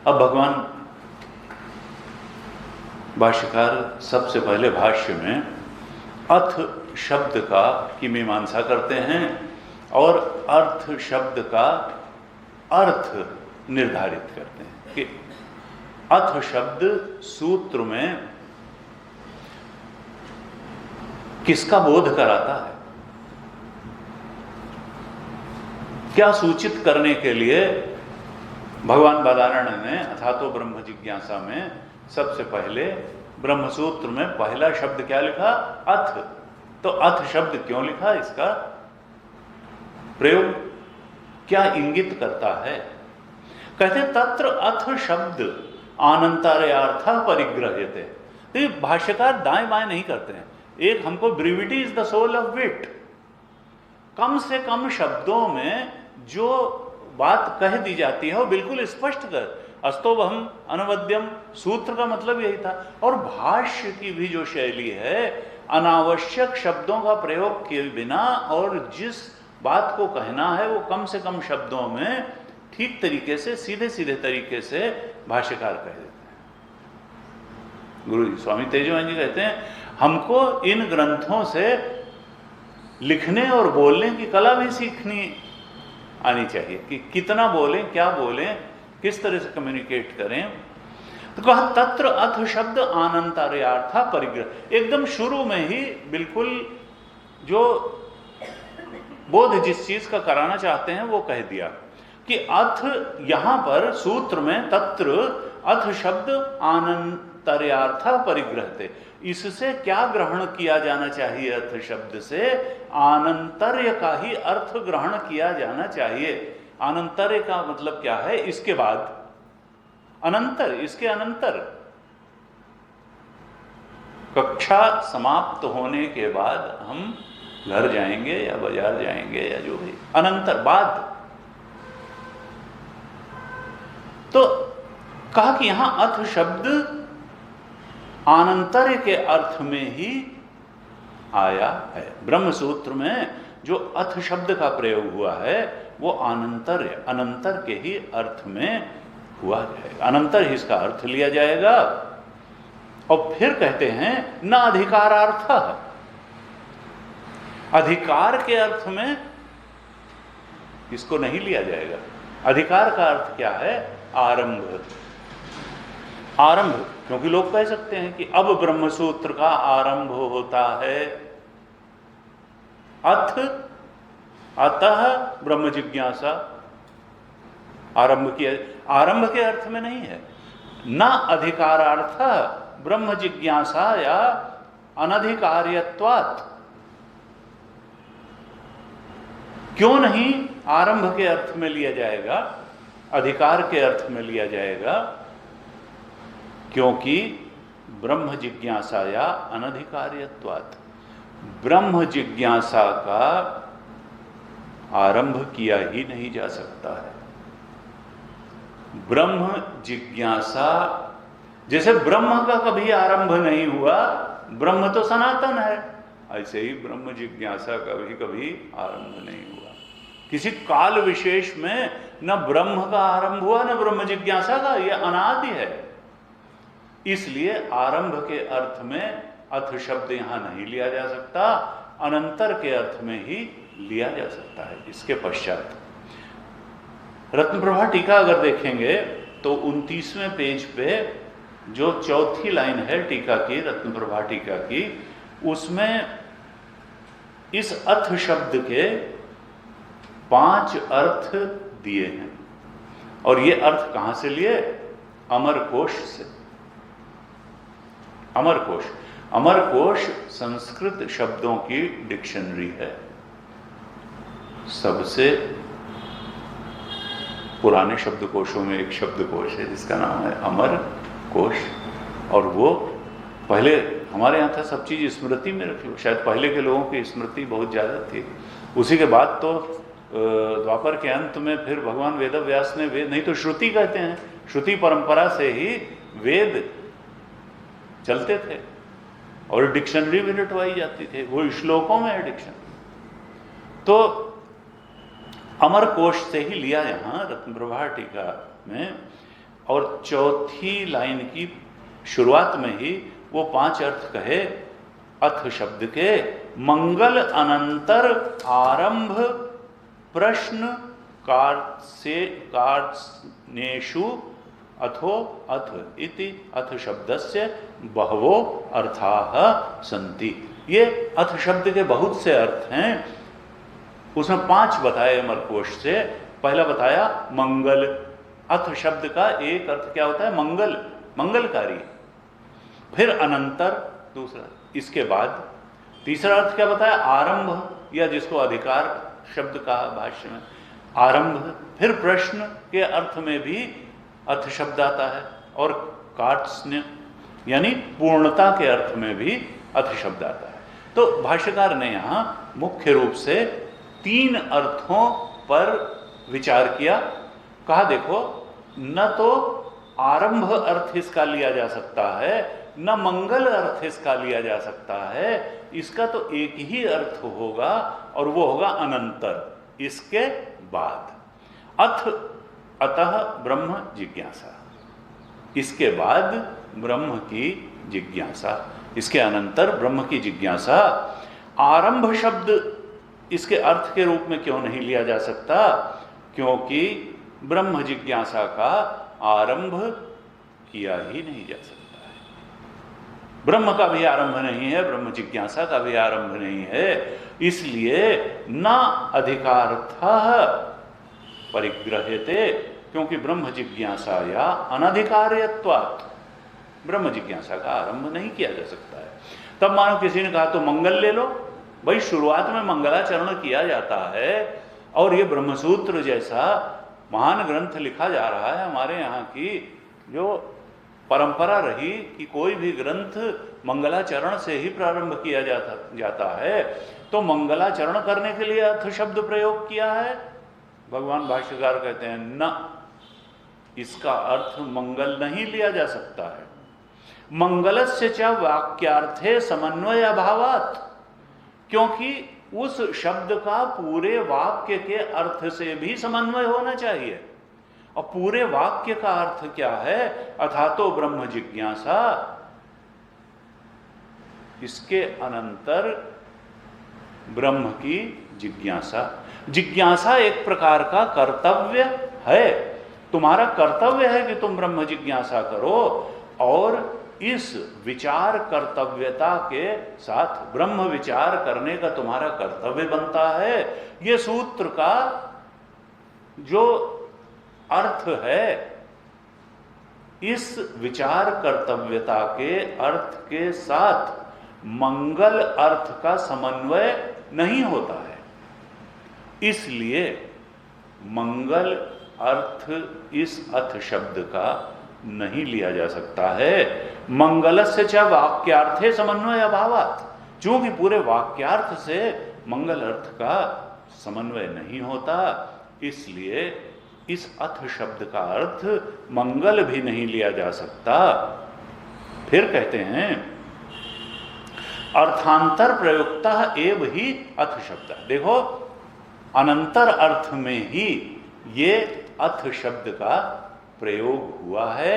अब भगवान भाष्यकार सबसे पहले भाष्य में अथ शब्द का की मीमांसा करते हैं और अर्थ शब्द का अर्थ निर्धारित करते हैं कि अथ शब्द सूत्र में किसका बोध कराता है, क्या सूचित करने के लिए भगवान बादरायण ने अथातो ब्रह्म जिज्ञासा में सबसे पहले ब्रह्मसूत्र में पहला शब्द क्या लिखा? अथ। तो अथ शब्द क्यों लिखा, इसका प्रयोग क्या इंगित करता है? कहते तत्र अथ शब्द आनंतर्यार्थ परिग्रह्यते। तो भाष्यकार दाएं बाएं नहीं करते हैं। एक हमको ब्रीविटी इज द सोल ऑफ विट, कम से कम शब्दों में जो बात कह दी जाती है वो बिल्कुल स्पष्ट कर। अस्तोभम अनवद्यम सूत्र का मतलब यही था। और भाष्य की भी जो शैली है अनावश्यक शब्दों का प्रयोग किए बिना और जिस बात को कहना है वो कम से कम शब्दों में ठीक तरीके से सीधे सीधे तरीके से भाष्यकार कह देते हैं। गुरु जी स्वामी तेजवान जी कहते हैं हमको इन ग्रंथों से लिखने और बोलने की कला भी सीखनी आनी चाहिए कि कितना बोलें, क्या बोलें, किस तरह से कम्युनिकेट करें। तो कहा तत्र अथ शब्द आनंतर्यार्थ परिग्रह। एकदम शुरू में ही बिल्कुल जो बोध जिस चीज का कराना चाहते हैं वो कह दिया कि अथ यहां पर सूत्र में तत्र अथ शब्द आनंतर्यार्थ परिग्रहते, इससे क्या ग्रहण किया जाना चाहिए? अर्थ शब्द से आनंतर्य का ही अर्थ ग्रहण किया जाना चाहिए। आनंतर्य का मतलब क्या है? इसके बाद अनंतर, इसके अनंतर, कक्षा समाप्त होने के बाद हम घर जाएंगे या बाजार जाएंगे या जो भी, अनंतर, बाद। तो कहा कि यहां अथ शब्द आनंतर्य के अर्थ में ही आया है। ब्रह्म सूत्र में जो अथ शब्द का प्रयोग हुआ है वो आनंतर्य, अनंतर के ही अर्थ में हुआ जाएगा, अनंतर ही इसका अर्थ लिया जाएगा। और फिर कहते हैं न अधिकारार्थ, अधिकार के अर्थ में इसको नहीं लिया जाएगा। अधिकार का अर्थ क्या है? आरंभ, आरंभ, क्योंकि लोग कह सकते हैं कि अब ब्रह्मसूत्र का आरंभ होता है, अथ अतः ब्रह्म जिज्ञासा, आरंभ किया, आरंभ के अर्थ में नहीं है। न अधिकारार्थ ब्रह्म जिज्ञासा या अनधिकार्यत्वात्, क्यों नहीं आरंभ के अर्थ में लिया जाएगा, अधिकार के अर्थ में लिया जाएगा? क्योंकि ब्रह्म जिज्ञासा या अनधिकार्यत्वात्, ब्रह्म जिज्ञासा का आरंभ किया ही नहीं जा सकता है। ब्रह्म जिज्ञासा, जैसे ब्रह्म का कभी आरंभ नहीं हुआ, ब्रह्म तो सनातन है, ऐसे ही ब्रह्म जिज्ञासा का भी कभी आरंभ नहीं हुआ। किसी काल विशेष में न ब्रह्म का आरंभ हुआ न ब्रह्म जिज्ञासा का, यह अनादि है। इसलिए आरंभ के अर्थ में अथ शब्द यहां नहीं लिया जा सकता, अनंतर के अर्थ में ही लिया जा सकता है। इसके पश्चात रत्नप्रभा टीका अगर देखेंगे तो 29वें पेज पे जो चौथी लाइन है टीका की, रत्नप्रभा टीका की, उसमें इस अथ शब्द के 5 अर्थ दिए हैं। और ये अर्थ कहां से लिए? अमरकोश से। अमरकोश, अमरकोश संस्कृत शब्दों की डिक्शनरी है, सबसे पुराने शब्दकोशों में एक शब्दकोश है जिसका नाम है अमर कोश। और वो पहले हमारे यहाँ था सब चीज़ स्मृति में रखी, शायद पहले के लोगों की स्मृति बहुत ज़्यादा थी। उसी के बाद तो द्वापर के अंत में फिर भगवान वेद व्यास ने वेद, नहीं तो श्रुति कहते हैं, श्रुति परंपरा से ही वेद चलते थे और डिक्शनरी भी रटवाई जाती थी, वो श्लोकों में है डिक्शनरी। तो अमर कोश से ही लिया यहाँ रत्नप्रभा टीका में। और चौथी लाइन की शुरुआत में ही वो 5 अर्थ कहे अथ शब्द के, मंगल अनंतर आरंभ प्रश्न कार्षेषु अथो अथ इति अथ शब्दस्य बहवो अर्थाः सन्ति। ये अथ शब्द के बहुत से अर्थ हैं, उसमें 5 बताए अमरकोश से। पहला बताया मंगल, अथ शब्द का एक अर्थ क्या होता है? मंगल, मंगलकारी। फिर अनंतर दूसरा, इसके बाद तीसरा अर्थ क्या बताया? आरंभ, या जिसको अधिकार शब्द कहा भाष्य में, आरंभ। फिर प्रश्न के अर्थ में भी अथ शब्द आता है, और कार्त्स्न्य यानी पूर्णता के अर्थ में भी अथ शब्द आता है। तो भाष्यकार ने यहाँ मुख्य रूप से 3 अर्थों पर विचार किया। कहा देखो, न तो आरंभ अर्थ इसका लिया जा सकता है, न मंगल अर्थ इसका लिया जा सकता है, इसका तो एक ही अर्थ होगा और वो होगा अनंतर, इसके बाद। अथ अतः ब्रह्म जिज्ञासा, इसके बाद ब्रह्म की जिज्ञासा, इसके अनंतर ब्रह्म की जिज्ञासा। आरंभ शब्द इसके अर्थ के रूप में क्यों नहीं लिया जा सकता? क्योंकि ब्रह्म जिज्ञासा का आरंभ किया ही नहीं जा सकता है। ब्रह्म का भी आरंभ नहीं है, ब्रह्म जिज्ञासा का भी आरंभ नहीं है। इसलिए न अधिकार्थः परिग्रह्यते, क्योंकि ब्रह्म जिज्ञासा या अनधिकार्यत्वात् ब्रह्म जिज्ञासा का आरंभ नहीं किया जा सकता है। तब मानो किसी ने कहा तो मंगल ले लो, भाई शुरुआत में मंगलाचरण किया जाता है और ये ब्रह्मसूत्र जैसा महान ग्रंथ लिखा जा रहा है। हमारे यहाँ की जो परंपरा रही कि कोई भी ग्रंथ मंगलाचरण से ही प्रारंभ किया जाता है, तो मंगलाचरण करने के लिए अर्थ शब्द प्रयोग किया है। भगवान भाष्यकार कहते हैं न, इसका अर्थ मंगल नहीं लिया जा सकता है। मंगलस्य च वाक्यार्थे समन्वय अभावात्, क्योंकि उस शब्द का पूरे वाक्य के अर्थ से भी समन्वय होना चाहिए। और पूरे वाक्य का अर्थ क्या है? अथातो ब्रह्म जिज्ञासा, इसके अनंतर ब्रह्म की जिज्ञासा। जिज्ञासा एक प्रकार का कर्तव्य है, तुम्हारा कर्तव्य है कि तुम ब्रह्म जिज्ञासा करो, और इस विचार कर्तव्यता के साथ ब्रह्म विचार करने का तुम्हारा कर्तव्य बनता है। ये सूत्र का जो अर्थ है, इस विचार कर्तव्यता के अर्थ के साथ मंगल अर्थ का समन्वय नहीं होता है, इसलिए मंगल अर्थ इस अथ शब्द का नहीं लिया जा सकता है। मंगलस्य च वाक्यार्थे समन्वय अभावात्, चूंकि पूरे वाक्यार्थ से मंगल अर्थ का समन्वय नहीं होता, इसलिए इस अथ शब्द का अर्थ मंगल भी नहीं लिया जा सकता। फिर कहते हैं अर्थांतर प्रयुक्ता एव ही अथ शब्द। देखो, अनंतर अर्थ में ही ये अथ शब्द का प्रयोग हुआ है।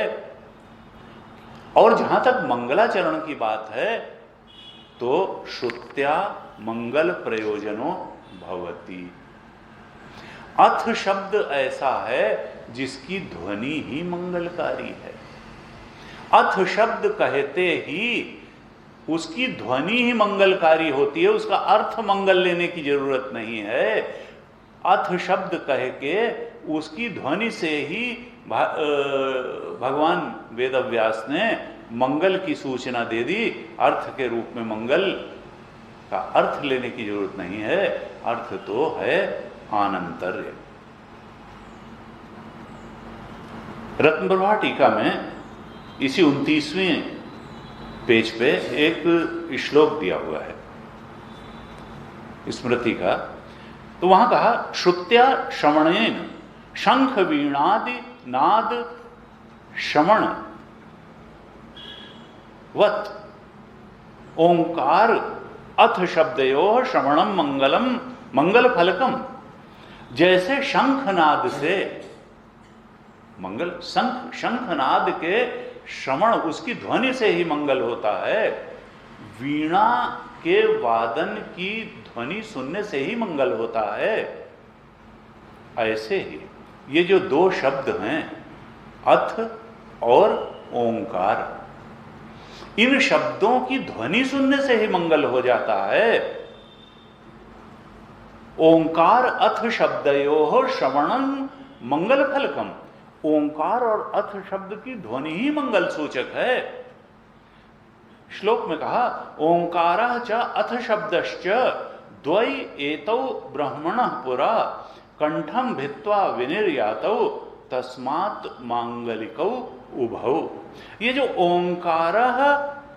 और जहां तक मंगलाचरण की बात है, तो श्रुत्या मंगल प्रयोजनो भवति। अथ शब्द ऐसा है जिसकी ध्वनि ही मंगलकारी है। अथ शब्द कहते ही उसकी ध्वनि ही मंगलकारी होती है, उसका अर्थ मंगल लेने की जरूरत नहीं है। अथ शब्द कह के उसकी ध्वनि से ही भगवान वेदव्यास ने मंगल की सूचना दे दी। अर्थ के रूप में मंगल का अर्थ लेने की जरूरत नहीं है, अर्थ तो है आनंतर्य। रत्नप्रभा टीका में इसी 29वें पेज पे एक श्लोक दिया हुआ है स्मृति का। तो वहां कहा श्रुत्या श्रवणेन शंख वीणादि नाद श्रवण वत ओंकार अथ शब्दयो श्रवणम मंगलम मंगल फलकम। जैसे शंखनाद से मंगल, शंखनाद के श्रवण, उसकी ध्वनि से ही मंगल होता है। वीणा के वादन की ध्वनि सुनने से ही मंगल होता है। ऐसे ही ये जो दो शब्द हैं अथ और ओंकार, इन शब्दों की ध्वनि सुनने से ही मंगल हो जाता है। ओंकार अथ शब्दयोः श्रवणं मंगल फलकम। ओंकार और अथ शब्द की ध्वनि ही मंगल सूचक है। श्लोक में कहा ओंकारः च अथ शब्दश्च द्वै एतौ ब्रह्मणः पुरा कंठम भित्वा विनिर्यातौ तस्मात् मांगलिकौ उभौ। ये जो ओंकारः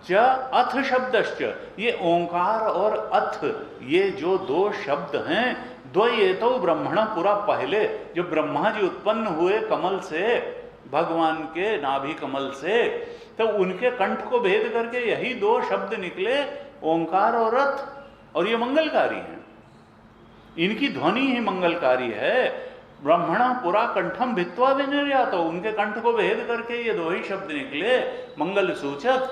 च अथ शब्दश्च, ये ओंकार और अथ, ये जो दो शब्द हैं, द्वैतो ब्रह्मण पुरा, पहले जो ब्रह्मा जी उत्पन्न हुए कमल से, भगवान के नाभि कमल से, तो उनके कंठ को भेद करके यही दो शब्द निकले, ओंकार और अथ, और ये मंगलकारी हैं। इनकी ध्वनि ही मंगलकारी है। ब्रह्मण पुरा कंठम भित्वा विनिर्यातो, उनके कंठ को भेद करके ये दो ही शब्द निकले मंगल सूचक,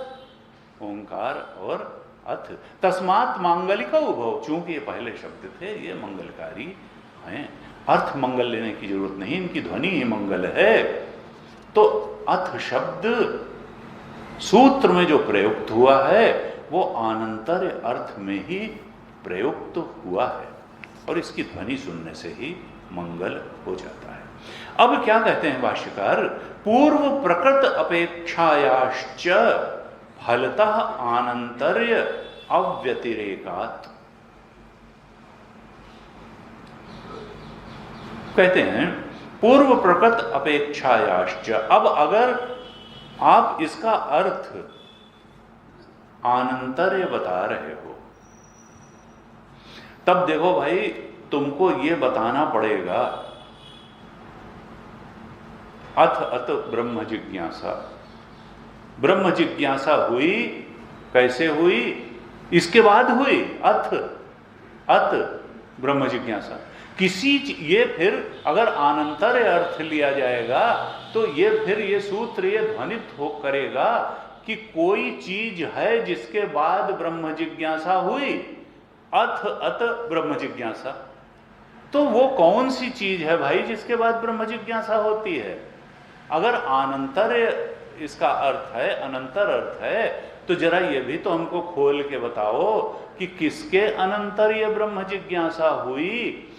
ओंकार और अथ। तस्मात् मांगलिक उभव, चूंकि ये पहले शब्द थे, ये मंगलकारी हैं। अर्थ मंगल लेने की जरूरत नहीं, इनकी ध्वनि ही मंगल है। तो अथ शब्द सूत्र में जो प्रयुक्त हुआ है वो आनंतर अर्थ में ही प्रयुक्त हुआ है, और इसकी ध्वनि सुनने से ही मंगल हो जाता है। अब क्या कहते हैं भाष्यकार, पूर्व प्रकृत अपेक्षायाश्च फलतः आनंतर्य अव्यतिरेकात्। कहते हैं पूर्व प्रकृत अपेक्षायाश्च। अब अगर आप इसका अर्थ आनंतर्य बता रहे हो, तब देखो भाई, तुमको ये बताना पड़ेगा अथ अत ब्रह्म जिज्ञासा। ब्रह्म जिज्ञासा हुई, कैसे हुई? इसके बाद हुई अथ अत ब्रह्म जिज्ञासा। ये फिर अगर आनंतर्य अर्थ लिया जाएगा तो ये फिर ये सूत्र ये ध्वनित हो करेगा कि कोई चीज है जिसके बाद ब्रह्म जिज्ञासा हुई, अथ अत ब्रह्म जिज्ञासा। तो वो कौन सी चीज है भाई जिसके बाद ब्रह्म जिज्ञासा होती है? अगर आनंतर्य इसका अर्थ है, अनंतर अर्थ है, तो जरा ये भी तो हमको खोल के बताओ कि किसके अनंतर्य ब्रह्म जिज्ञासा हुई।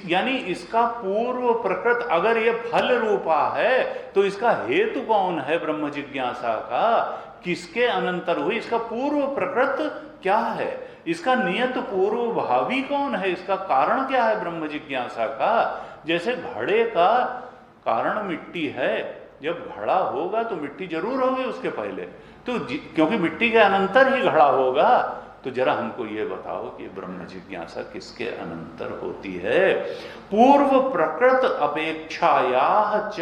यानी इसका पूर्व प्रकृत अगर ये फल रूपा है तो इसका हेतु कौन है ब्रह्म जिज्ञासा का? किसके अनंतर हुई? इसका पूर्व प्रकृत क्या है? इसका नियत पूर्व भावी कौन है? इसका कारण क्या है ब्रह्म जिज्ञासा का? जैसे घड़े का कारण मिट्टी है, जब घड़ा होगा तो मिट्टी जरूर होगी उसके पहले, तो क्योंकि मिट्टी के अनंतर ही घड़ा होगा। तो जरा हमको ये बताओ कि ब्रह्म जिज्ञासा किसके अनंतर होती है? पूर्व प्रकृत अपेक्षायाः च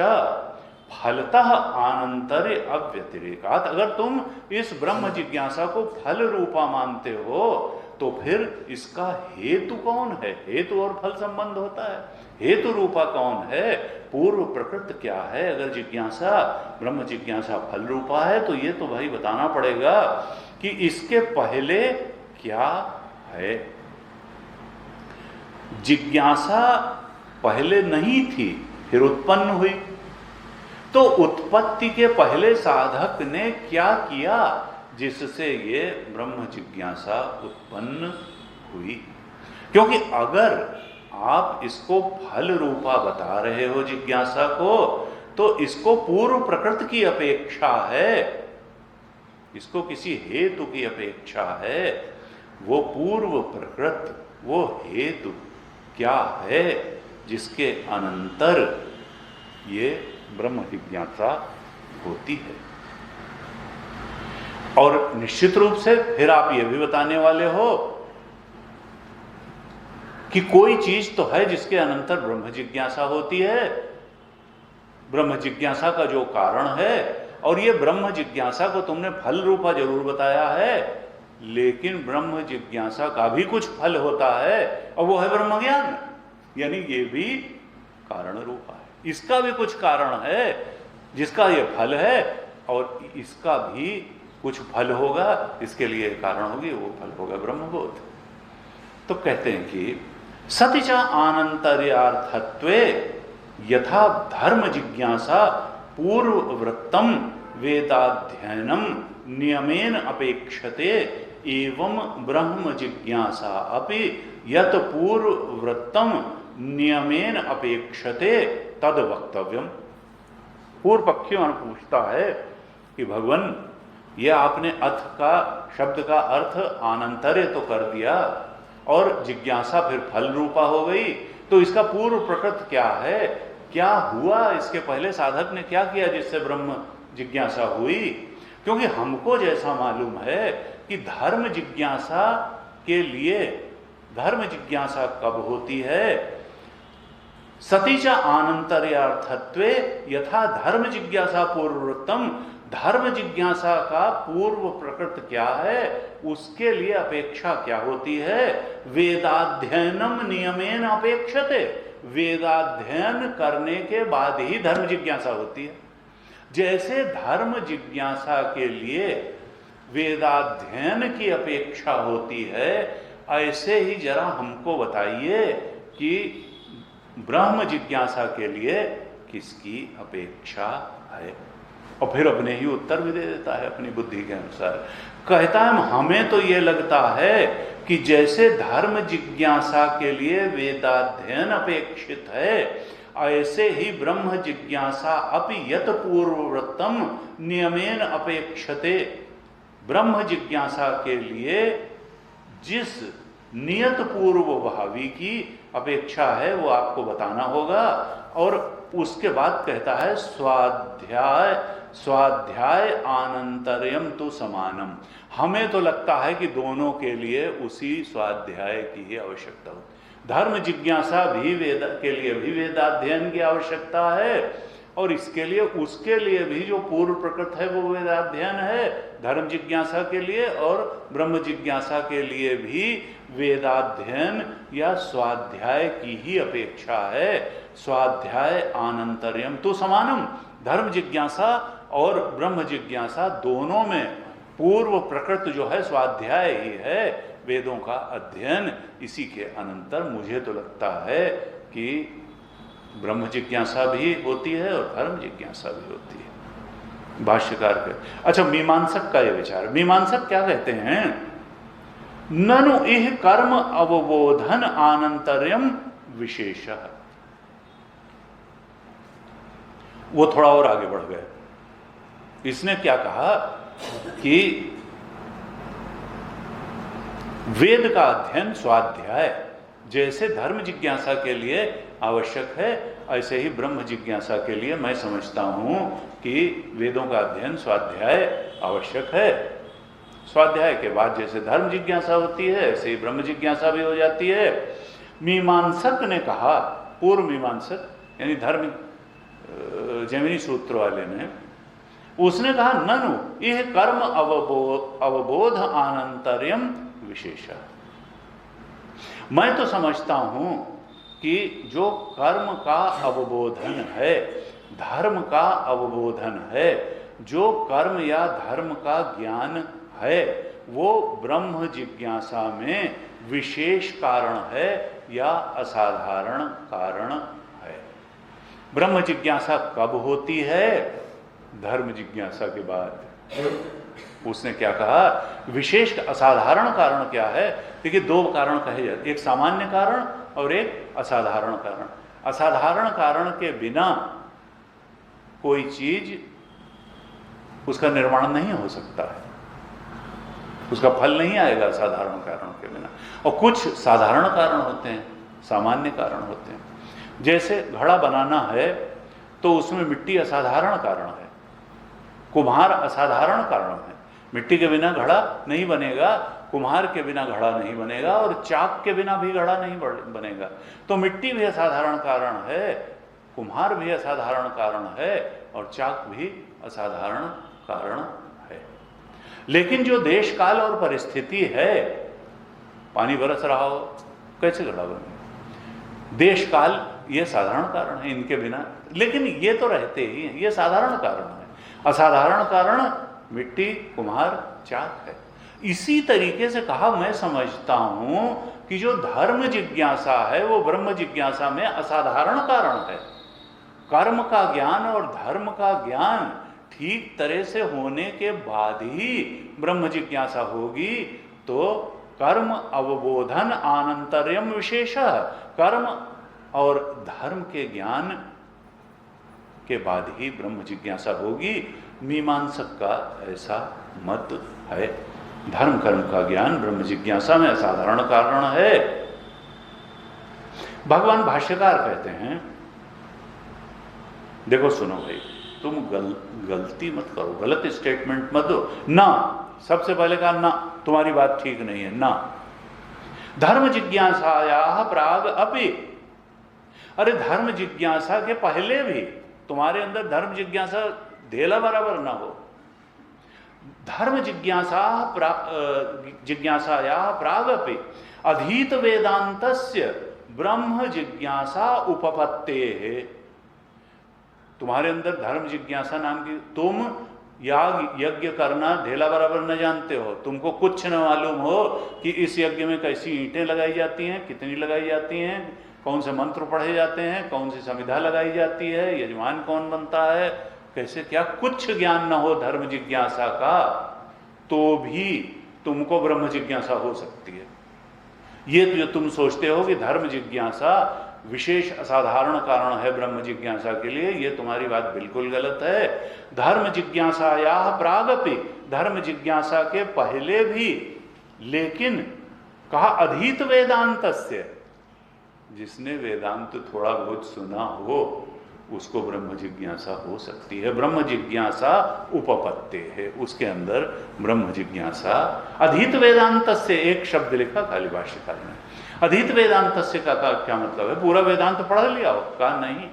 फलतः आनंतर्य अव्यतिरेकात्। अगर तुम इस ब्रह्म जिज्ञासा को फल रूपा मानते हो तो फिर इसका हेतु कौन है? हेतु और फल संबंध होता है, हेतु रूपा कौन है? पूर्व प्रकृत क्या है? अगर जिज्ञासा ब्रह्म जिज्ञासा फल रूपा है तो ये तो भाई बताना पड़ेगा कि इसके पहले क्या है। जिज्ञासा पहले नहीं थी, फिर उत्पन्न हुई, तो उत्पत्ति के पहले साधक ने क्या किया जिससे ये ब्रह्म जिज्ञासा उत्पन्न हुई? क्योंकि अगर आप इसको फल रूपा बता रहे हो जिज्ञासा को, तो इसको पूर्व प्रकृति की अपेक्षा है, इसको किसी हेतु की अपेक्षा है। वो पूर्व प्रकृति, वो हेतु क्या है जिसके अनंतर ये ब्रह्म जिज्ञासा होती है? और निश्चित रूप से फिर आप ये भी बताने वाले हो कि कोई चीज तो है जिसके अनंतर ब्रह्म जिज्ञासा होती है, ब्रह्म जिज्ञासा का जो कारण है। और ये ब्रह्म जिज्ञासा को तुमने फल रूपा जरूर बताया है, लेकिन ब्रह्म जिज्ञासा का भी कुछ फल होता है और वो है ब्रह्म ज्ञान, यानी ये भी कारण रूपा है। इसका भी कुछ कारण है जिसका ये फल है, और इसका भी कुछ फल होगा, इसके लिए कारण होगी, वो फल होगा ब्रह्मबोध। तो कहते हैं कि सतिच आनंतर्यार्थत्वे यथा धर्म जिज्ञासा पूर्ववृत्तम वेदाध्ययनम नियमेन अपेक्षते एवं ब्रह्म जिज्ञासा अपि यत पूर्ववृत्तम नियमेन अपेक्षते तद वक्तव्यम। पूर्व पक्षी पूछता है कि भगवान, ये आपने अथ का शब्द का अर्थ आनंतर्य तो कर दिया और जिज्ञासा फिर फल रूपा हो गई, तो इसका पूर्व प्रकृत क्या है? क्या हुआ? इसके पहले साधक ने क्या किया जिससे ब्रह्म जिज्ञासा हुई? क्योंकि हमको जैसा मालूम है कि धर्म जिज्ञासा के लिए, धर्म जिज्ञासा कब होती है? सतीच आनंतर्यार्थत्वे यथा धर्म जिज्ञासा पूर्ववृत्तम। धर्म जिज्ञासा का पूर्व प्रकृत क्या है, उसके लिए अपेक्षा क्या होती है? वेदाध्ययनम नियमेन अपेक्षते। वेदाध्ययन करने के बाद ही धर्म जिज्ञासा होती है। जैसे धर्म जिज्ञासा के लिए वेदाध्ययन की अपेक्षा होती है, ऐसे ही जरा हमको बताइए कि ब्रह्म जिज्ञासा के लिए किसकी अपेक्षा है? और फिर अपने ही उत्तर भी दे देता है अपनी बुद्धि के अनुसार। कहता है हमें तो ये लगता है कि जैसे धर्म जिज्ञासा के लिए वेदाध्ययन अपेक्षित है, ऐसे ही ब्रह्म जिज्ञासा अपि यत पूर्ववृत्तम नियमेन अपेक्षते। ब्रह्म जिज्ञासा के लिए जिस नियत पूर्व भावी की अपेक्षा है वो आपको बताना होगा। और उसके बाद कहता है स्वाध्याय आनंतर्यम तो समानम। हमें तो लगता है कि दोनों के लिए उसी स्वाध्याय की ही आवश्यकता होती। धर्म जिज्ञासा भी के लिए भी वेदाध्ययन की आवश्यकता है, और इसके लिए उसके लिए भी जो पूर्व प्रकृत है वो वेदाध्ययन है धर्म जिज्ञासा के लिए, और ब्रह्म जिज्ञासा के लिए भी वेदाध्ययन या स्वाध्याय की ही अपेक्षा है। स्वाध्याय आनंतर्यम तो समानम। धर्म जिज्ञासा और ब्रह्म जिज्ञासा दोनों में पूर्व प्रकृत जो है स्वाध्याय ही है, वेदों का अध्ययन। इसी के अनंतर मुझे तो लगता है कि ब्रह्म जिज्ञासा भी होती है और धर्म जिज्ञासा भी होती है। भाष्यकार के अच्छा मीमांसक का यह विचार, मीमांसक क्या कहते हैं, ननु इह कर्म अवबोधन आनंतर्यम विशेषः। वो थोड़ा और आगे बढ़ गए। इसने क्या कहा कि वेद का अध्ययन स्वाध्याय जैसे धर्म जिज्ञासा के लिए आवश्यक है, ऐसे ही ब्रह्म जिज्ञासा के लिए मैं समझता हूं कि वेदों का अध्ययन स्वाध्याय आवश्यक है। स्वाध्याय के बाद जैसे धर्म जिज्ञासा होती है, ऐसे ही ब्रह्म जिज्ञासा भी हो जाती है। मीमांसक ने कहा, पूर्व मीमांसक यानी धर्म जैमिनी सूत्र वाले ने, उसने कहा ननु यह कर्म अवबोध आनंतर्यम विशेष। मैं तो समझता हूं कि जो कर्म का अवबोधन है, धर्म का अवबोधन है, जो कर्म या धर्म का ज्ञान है, वो ब्रह्म जिज्ञासा में विशेष कारण है या असाधारण कारण है। ब्रह्म जिज्ञासा कब होती है? धर्म जिज्ञासा के बाद। उसने क्या कहा, विशेष असाधारण कारण क्या है? देखिए दो कारण कहे जाते, एक सामान्य कारण और एक असाधारण कारण। असाधारण कारण के बिना कोई चीज उसका निर्माण नहीं हो सकता है, उसका फल नहीं आएगा असाधारण कारण के बिना। और कुछ साधारण कारण होते हैं, सामान्य कारण होते हैं। जैसे घड़ा बनाना है तो उसमें मिट्टी असाधारण कारण है, कुम्हार असाधारण कारण है। मिट्टी के बिना घड़ा नहीं बनेगा, कुम्हार के बिना घड़ा नहीं बनेगा, और चाक के बिना भी घड़ा नहीं बनेगा। तो मिट्टी भी असाधारण कारण है, कुम्हार भी असाधारण कारण है, और चाक भी असाधारण कारण है। लेकिन जो देश काल और परिस्थिति है, पानी बरस रहा हो, कैसे घड़ा बने? देश काल ये साधारण कारण है इनके बिना, लेकिन ये तो रहते ही हैं, ये साधारण कारण है। असाधारण कारण मिट्टी, कुम्हार, चाक है। इसी तरीके से कहा, मैं समझता हूं कि जो धर्म जिज्ञासा है वो ब्रह्म जिज्ञासा में असाधारण कारण है। कर्म का ज्ञान और धर्म का ज्ञान ठीक तरह से होने के बाद ही ब्रह्म जिज्ञासा होगी। तो कर्म अवबोधन आनंतर्यम विशेष, कर्म और धर्म के ज्ञान के बाद ही ब्रह्म जिज्ञासा होगी। मीमांसक का ऐसा मत है। धर्म कर्म का ज्ञान ब्रह्म जिज्ञासा में असाधारण कारण है। भगवान भाष्यकार कहते हैं, देखो सुनो भाई, तुम गलती मत करो, गलत स्टेटमेंट मत दो ना। सबसे पहले कहा ना, तुम्हारी बात ठीक नहीं है ना। धर्म जिज्ञासाया प्राग अपि, अरे धर्म जिज्ञासा के पहले भी तुम्हारे अंदर धर्म जिज्ञासा धेला बराबर ना हो। धर्म जिज्ञासाया प्रागपि अधीत वेदांतस्य ब्रह्म जिज्ञासा उपपत्तेः। तुम्हारे अंदर धर्म जिज्ञासा नाम की, तुम याग यज्ञ करना ढेला बराबर न जानते हो, तुमको कुछ न मालूम हो कि इस यज्ञ में कैसी ईंटें लगाई जाती हैं, कितनी लगाई जाती हैं, कौन से मंत्र पढ़े जाते हैं, कौन सी संविधा लगाई जाती है, यजमान कौन बनता है, कैसे, क्या कुछ ज्ञान न हो धर्म जिज्ञासा का तो भी तुमको ब्रह्म जिज्ञासा हो सकती है। ये जो तुम सोचते हो कि धर्म जिज्ञासा विशेष असाधारण कारण है ब्रह्म जिज्ञासा के लिए, ये तुम्हारी बात बिल्कुल गलत है। धर्म जिज्ञासाया प्रागपि, धर्म जिज्ञासा के पहले भी, लेकिन कहा अधीत वेदांतस्य, जिसने वेदांत थोड़ा बहुत सुना हो उसको ब्रह्म जिज्ञासा हो सकती है। ब्रह्म जिज्ञासा उपपत्ति है, उसके अंदर ब्रह्म जिज्ञासा। अधीत वेदांतस्य एक शब्द लिखा खाली भाष्यकार ने। अधीत वेदांतस्य का क्या मतलब है? पूरा वेदांत पढ़ लिया हो? कहा नहीं,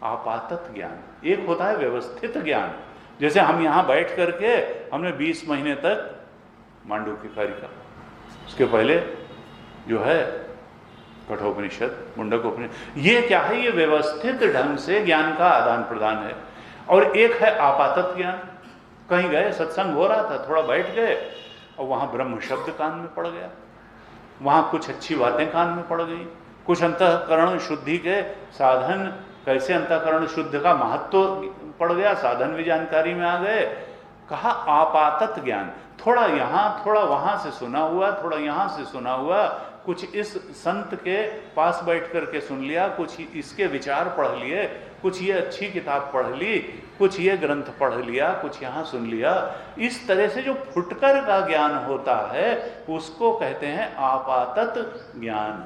आपातत ज्ञान। एक होता है व्यवस्थित ज्ञान, जैसे हम यहां बैठ करके हमने 20 महीने तक मांडूक्यकारिका का, उसके पहले जो है कठोपनिषद, मुंडकोपनिषद, ये क्या है? ये व्यवस्थित ढंग से ज्ञान का आदान प्रदान है। और एक है आपातत ज्ञान, कहीं गए, सत्संग हो रहा था, थोड़ा बैठ गए और वहां ब्रह्म शब्द कान में पड़ गया, वहां कुछ अच्छी बातें कान में पड़ गई, कुछ अंतःकरण शुद्धि के साधन, कैसे अंतःकरण शुद्ध का महत्व पड़ गया, साधन भी जानकारी में आ गए। कहा आपातत ज्ञान, थोड़ा यहां थोड़ा वहां से सुना हुआ, थोड़ा यहां से सुना हुआ, कुछ इस संत के पास बैठ करके सुन लिया, कुछ इसके विचार पढ़ लिए, कुछ ये अच्छी किताब पढ़ ली, कुछ ये ग्रंथ पढ़ लिया, कुछ यहाँ सुन लिया। इस तरह से जो फुटकर का ज्ञान होता है उसको कहते हैं आपातत ज्ञान।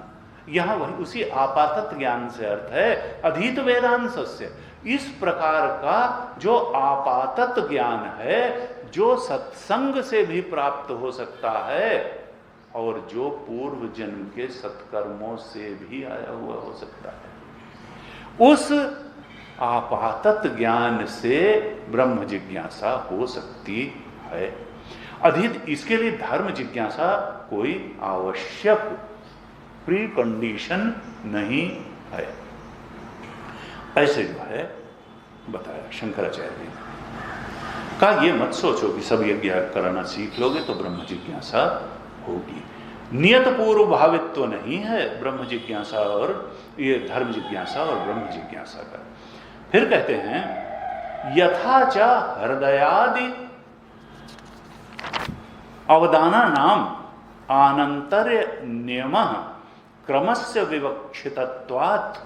यहाँ वही उसी आपातत ज्ञान से अर्थ है अधीत वेदांतस्य। इस प्रकार का जो आपातत ज्ञान है, जो सत्संग से भी प्राप्त हो सकता है और जो पूर्व जन्म के सत्कर्मों से भी आया हुआ हो सकता है, उस आपातत ज्ञान से ब्रह्म जिज्ञासा हो सकती है। अधीत, इसके लिए धर्म जिज्ञासा कोई आवश्यक प्री कंडीशन नहीं है। ऐसे जो है बताया शंकराचार्य ने कहा, ये मत सोचो कि सब यज्ञ कराना सीख लोगे तो ब्रह्म जिज्ञासा होगी। नियत पूर्व भावित्व तो नहीं है ब्रह्म जिज्ञासा और ये धर्म जिज्ञासा और ब्रह्म जिज्ञासा का। फिर कहते हैं यथा च हृदयादि अवदाना नाम आनंतर्य नियम क्रमस्य विवक्षितत्वात्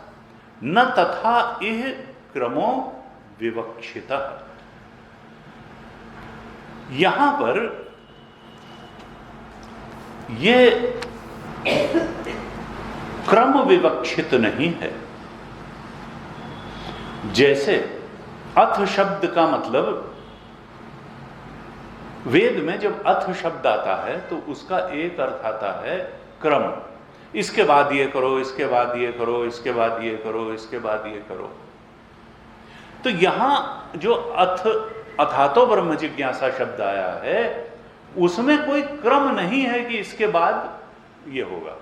न तथा इह क्रमो विवक्षितः। यहां पर ये क्रम विवक्षित नहीं है। जैसे अथ शब्द का मतलब, वेद में जब अथ शब्द आता है तो उसका एक अर्थ आता है क्रम, इसके बाद ये करो, इसके बाद ये करो, इसके बाद ये करो, इसके बाद ये करो। तो यहां जो अथातो ब्रह्म जिज्ञासा शब्द आया है उसमें कोई क्रम नहीं है कि इसके बाद ये होगा।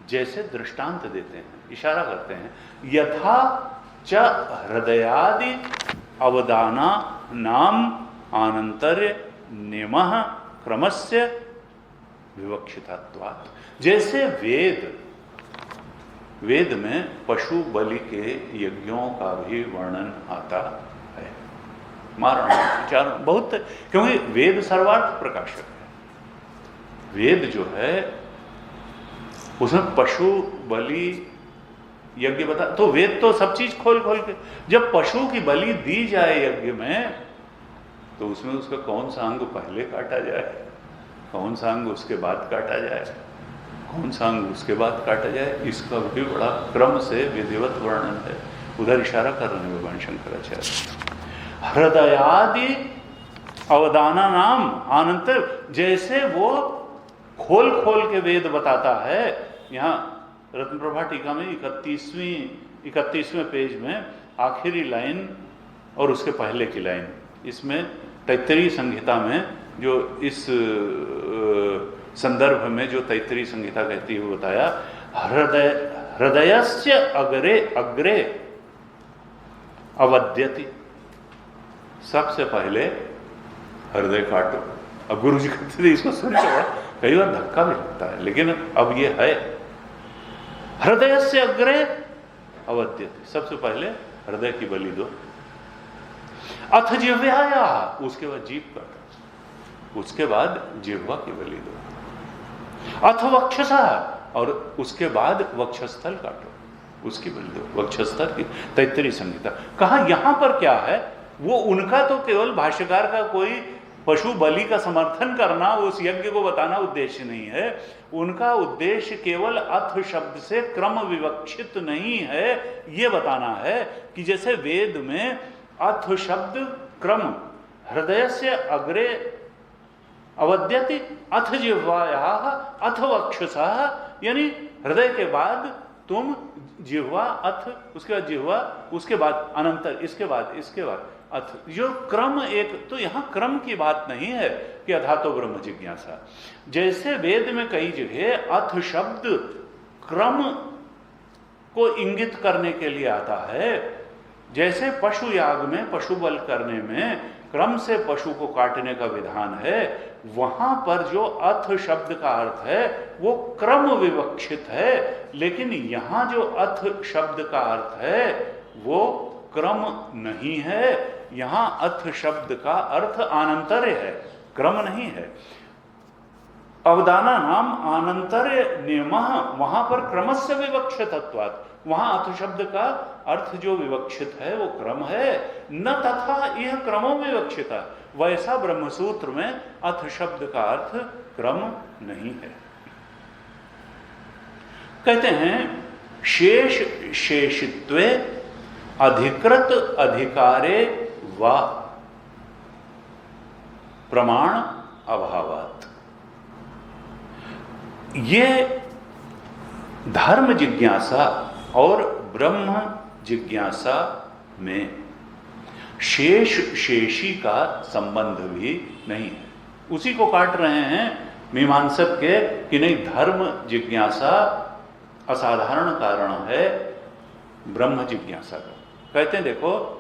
जैसे दृष्टांत देते हैं, इशारा करते हैं, यथा च हृदयादि अवदाना नाम आनंतर्य नियमः क्रमस्य विवक्षितत्वात्। जैसे वेद में पशु बलि के यज्ञों का भी वर्णन आता है, मारण विचार बहुत, क्योंकि वेद सर्वार्थ प्रकाशक है। वेद जो है उसमें पशु बलि यज्ञ बता, तो वेद तो सब चीज खोल खोल के, जब पशु की बलि दी जाए यज्ञ में तो उसमें उसका कौन सा अंग पहले काटा जाए, कौन सा अंग उसके बाद काटा जाए, कौन सा अंग उसके बाद काटा जाए, इसका भी बड़ा क्रम से विधिवत वर्णन है। उधर इशारा कर रहे हैं भगवान शंकराचार्य। हृदयादि अवदाना नाम आनंतर, जैसे वो खोल खोल के वेद बताता है। यहाँ रत्नप्रभा टीका में 31वें पेज में आखिरी लाइन और उसके पहले की लाइन, इसमें तैत्तरीय संहिता में जो इस संदर्भ में जो तैत्तरीय संहिता कहती है वो बताया, हृदयस्य अग्रे अवद्यति, सबसे पहले हृदय काटो। अब गुरु जी कहते थे, इसको सुन के कई बार धक्का भी लगता है, लेकिन अब ये है हृदय से अग्रे अवद्यति, सबसे पहले हृदय की बलि दो। अथ जिह्वाया, उसके बाद जीभ काटो, उसके बाद जिह्वा की बलि दो। अथ वक्षसा, और उसके बाद वक्षस्थल काटो, उसकी बलि दो, वक्षस्थल की। तैत्तरीय संहिता। कहा यहां पर क्या है, वो उनका तो केवल भाष्यकार का कोई पशु बलि का समर्थन करना, उस यज्ञ को बताना उद्देश्य नहीं है। उनका उद्देश्य केवल अथ शब्द से क्रम विवक्षित नहीं है, ये बताना है कि जैसे वेद में अथ शब्द क्रम, हृदय से अग्रे अवद्यति, अथ जिह्वायाः अथ वक्षसः, यानी हृदय के बाद तुम जिह्वा, अथ उसके बाद जिह्वा, उसके बाद अनंतर, इसके बाद अथ, जो क्रम एक, तो यहां क्रम की बात नहीं है कि अथातो ब्रह्म जिज्ञासा। जैसे वेद में कई जगह अथ शब्द क्रम को इंगित करने के लिए आता है, जैसे पशु याग में पशु बल करने में क्रम से पशु को काटने का विधान है, वहां पर जो अथ शब्द का अर्थ है वो क्रम विवक्षित है, लेकिन यहां जो अथ शब्द का अर्थ है वो क्रम नहीं है। यहां अथ शब्द का अर्थ आनंतर्य है, क्रम नहीं है। अवदाना नाम आनंतर्य नियमः, वहां पर क्रमस्य विवक्षितत्वात्, वहां अथ शब्द का अर्थ जो विवक्षित है वो क्रम है। न तथा यह क्रमो विवक्षिता, वैसा ब्रह्मसूत्र में अथ शब्द का अर्थ क्रम नहीं है। कहते हैं शेष शेषित्वे अधिकृत अधिकारे व प्रमाण अभावात्। ये धर्म जिज्ञासा और ब्रह्म जिज्ञासा में शेष शेषी का संबंध भी नहीं है। उसी को काट रहे हैं मीमांसक के कि नहीं, धर्म जिज्ञासा असाधारण कारण है ब्रह्म जिज्ञासा का। कहते हैं देखो,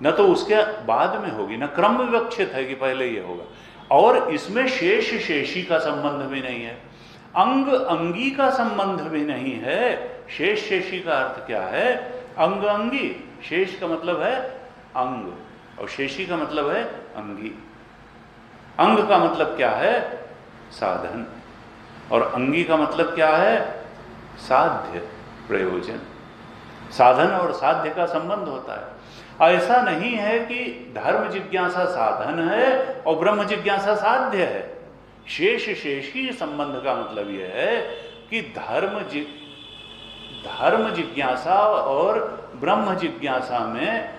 न तो उसके बाद में होगी, न क्रम विवक्षित है कि पहले ये होगा, और इसमें शेष शेषी का संबंध भी नहीं है, अंग अंगी का संबंध भी नहीं है। शेष शेषी का अर्थ क्या है? अंग अंगी। शेष का मतलब है अंग और शेषी का मतलब है अंगी। अंग का मतलब क्या है? साधन, और अंगी का मतलब क्या है? साध्य, प्रयोजन। साधन और साध्य का संबंध होता है। ऐसा नहीं है कि धर्म जिज्ञासा साधन है और ब्रह्म जिज्ञासा साध्य है। शेष शेषी संबंध का मतलब यह है कि धर्म जिज्ञासा और ब्रह्म जिज्ञासा में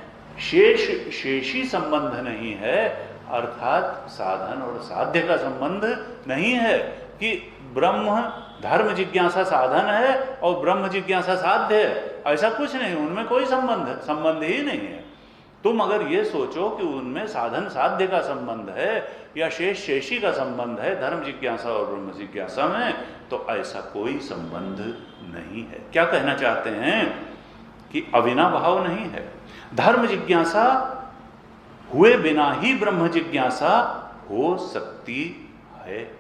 शेष शेषी संबंध नहीं है, अर्थात साधन और साध्य का संबंध नहीं है कि ब्रह्म धर्म जिज्ञासा साधन है और ब्रह्म जिज्ञासा साध्य है। ऐसा कुछ नहीं, उनमें कोई संबंध ही नहीं है। तुम अगर ये सोचो कि उनमें साधन साध्य का संबंध है या शेष शेषी का संबंध है धर्म जिज्ञासा और ब्रह्म जिज्ञासा में, तो ऐसा कोई संबंध नहीं है। क्या कहना चाहते हैं कि अविनाभाव नहीं है। धर्म जिज्ञासा हुए बिना ही ब्रह्म जिज्ञासा हो सकती है।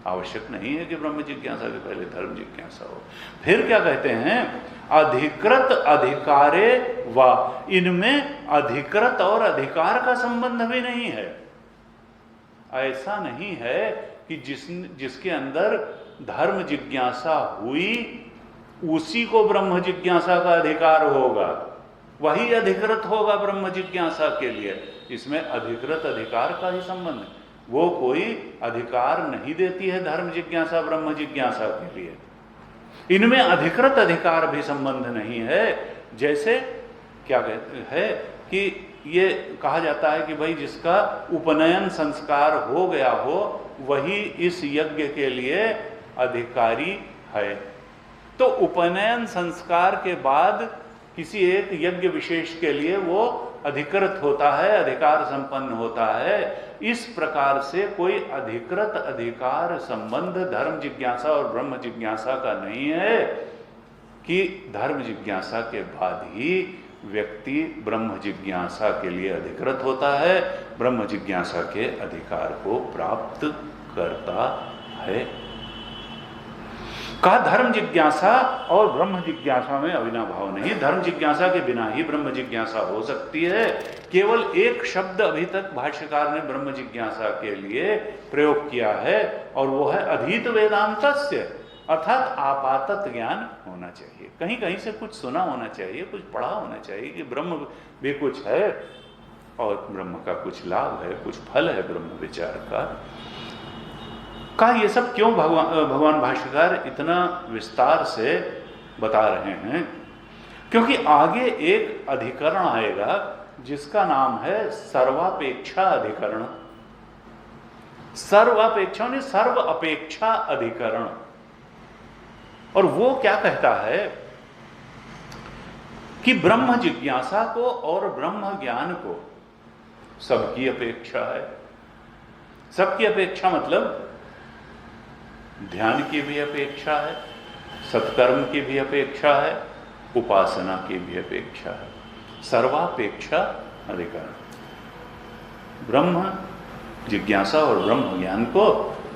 आवश्यक नहीं है कि ब्रह्म जिज्ञासा के पहले धर्म जिज्ञासा हो। फिर क्या कहते हैं? अधिकृत अधिकारे व, इनमें अधिकृत और अधिकार का संबंध भी नहीं है। ऐसा नहीं है कि जिसके अंदर धर्म जिज्ञासा हुई उसी को ब्रह्म जिज्ञासा का अधिकार होगा, वही अधिकृत होगा ब्रह्म जिज्ञासा के लिए। इसमें अधिकृत अधिकार का ही संबंध है। वो कोई अधिकार नहीं देती है धर्म जिज्ञासा ब्रह्म जिज्ञासा के लिए। इनमें अधिकृत अधिकार भी संबंध नहीं है। जैसे क्या कहते हैं कि ये कहा जाता है कि भाई जिसका उपनयन संस्कार हो गया हो वही इस यज्ञ के लिए अधिकारी है। तो उपनयन संस्कार के बाद किसी एक यज्ञ विशेष के लिए वो अधिकृत होता है, अधिकार संपन्न होता है। इस प्रकार से कोई अधिकृत अधिकार संबंध धर्म जिज्ञासा और ब्रह्म जिज्ञासा का नहीं है कि धर्म जिज्ञासा के बाद ही व्यक्ति ब्रह्म जिज्ञासा के लिए अधिकृत होता है, ब्रह्म जिज्ञासा के अधिकार को प्राप्त करता है। का धर्म जिज्ञासा और ब्रह्म जिज्ञासा में अविनाभाव नहीं। धर्म जिज्ञासा के बिना ही ब्रह्म जिज्ञासा हो सकती है। केवल एक शब्द अभी तक भाष्यकार ने ब्रह्म जिज्ञासा के लिए प्रयोग किया है और वो है अधीत वेदांतस्य, अर्थात आपातत ज्ञान होना चाहिए। कहीं कहीं से कुछ सुना होना चाहिए, कुछ पढ़ा होना चाहिए कि ब्रह्म भी कुछ है और ब्रह्म का कुछ लाभ है, कुछ फल है ब्रह्म विचार का ये सब क्यों भगवान भाष्यकार इतना विस्तार से बता रहे हैं? क्योंकि आगे एक अधिकरण आएगा जिसका नाम है सर्वापेक्षा अधिकरण। सर्वापेक्षा ने सर्व अपेक्षा अधिकरण। और वो क्या कहता है कि ब्रह्म जिज्ञासा को और ब्रह्म ज्ञान को सबकी अपेक्षा है। सबकी अपेक्षा मतलब ध्यान की भी अपेक्षा है, सत्कर्म की भी अपेक्षा है, उपासना की भी अपेक्षा है। सर्वापेक्षा अधिकरण। ब्रह्म जिज्ञासा और ब्रह्म ज्ञान को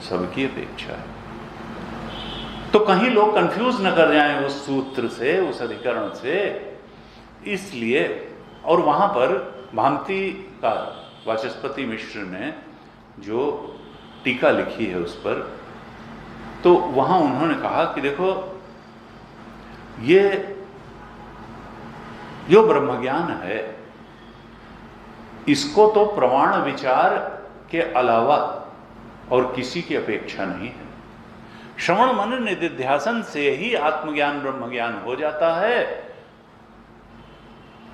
सबकी अपेक्षा है। तो कहीं लोग कंफ्यूज न कर जाएं उस सूत्र से, उस अधिकरण से, इसलिए। और वहां पर भामती का वाचस्पति मिश्र ने जो टीका लिखी है उस पर, तो वहां उन्होंने कहा कि देखो, ये जो ब्रह्म ज्ञान है इसको तो प्रमाण विचार के अलावा और किसी की अपेक्षा नहीं है। श्रवण मनन निधिध्यासन से ही आत्मज्ञान ब्रह्म ज्ञान हो जाता है।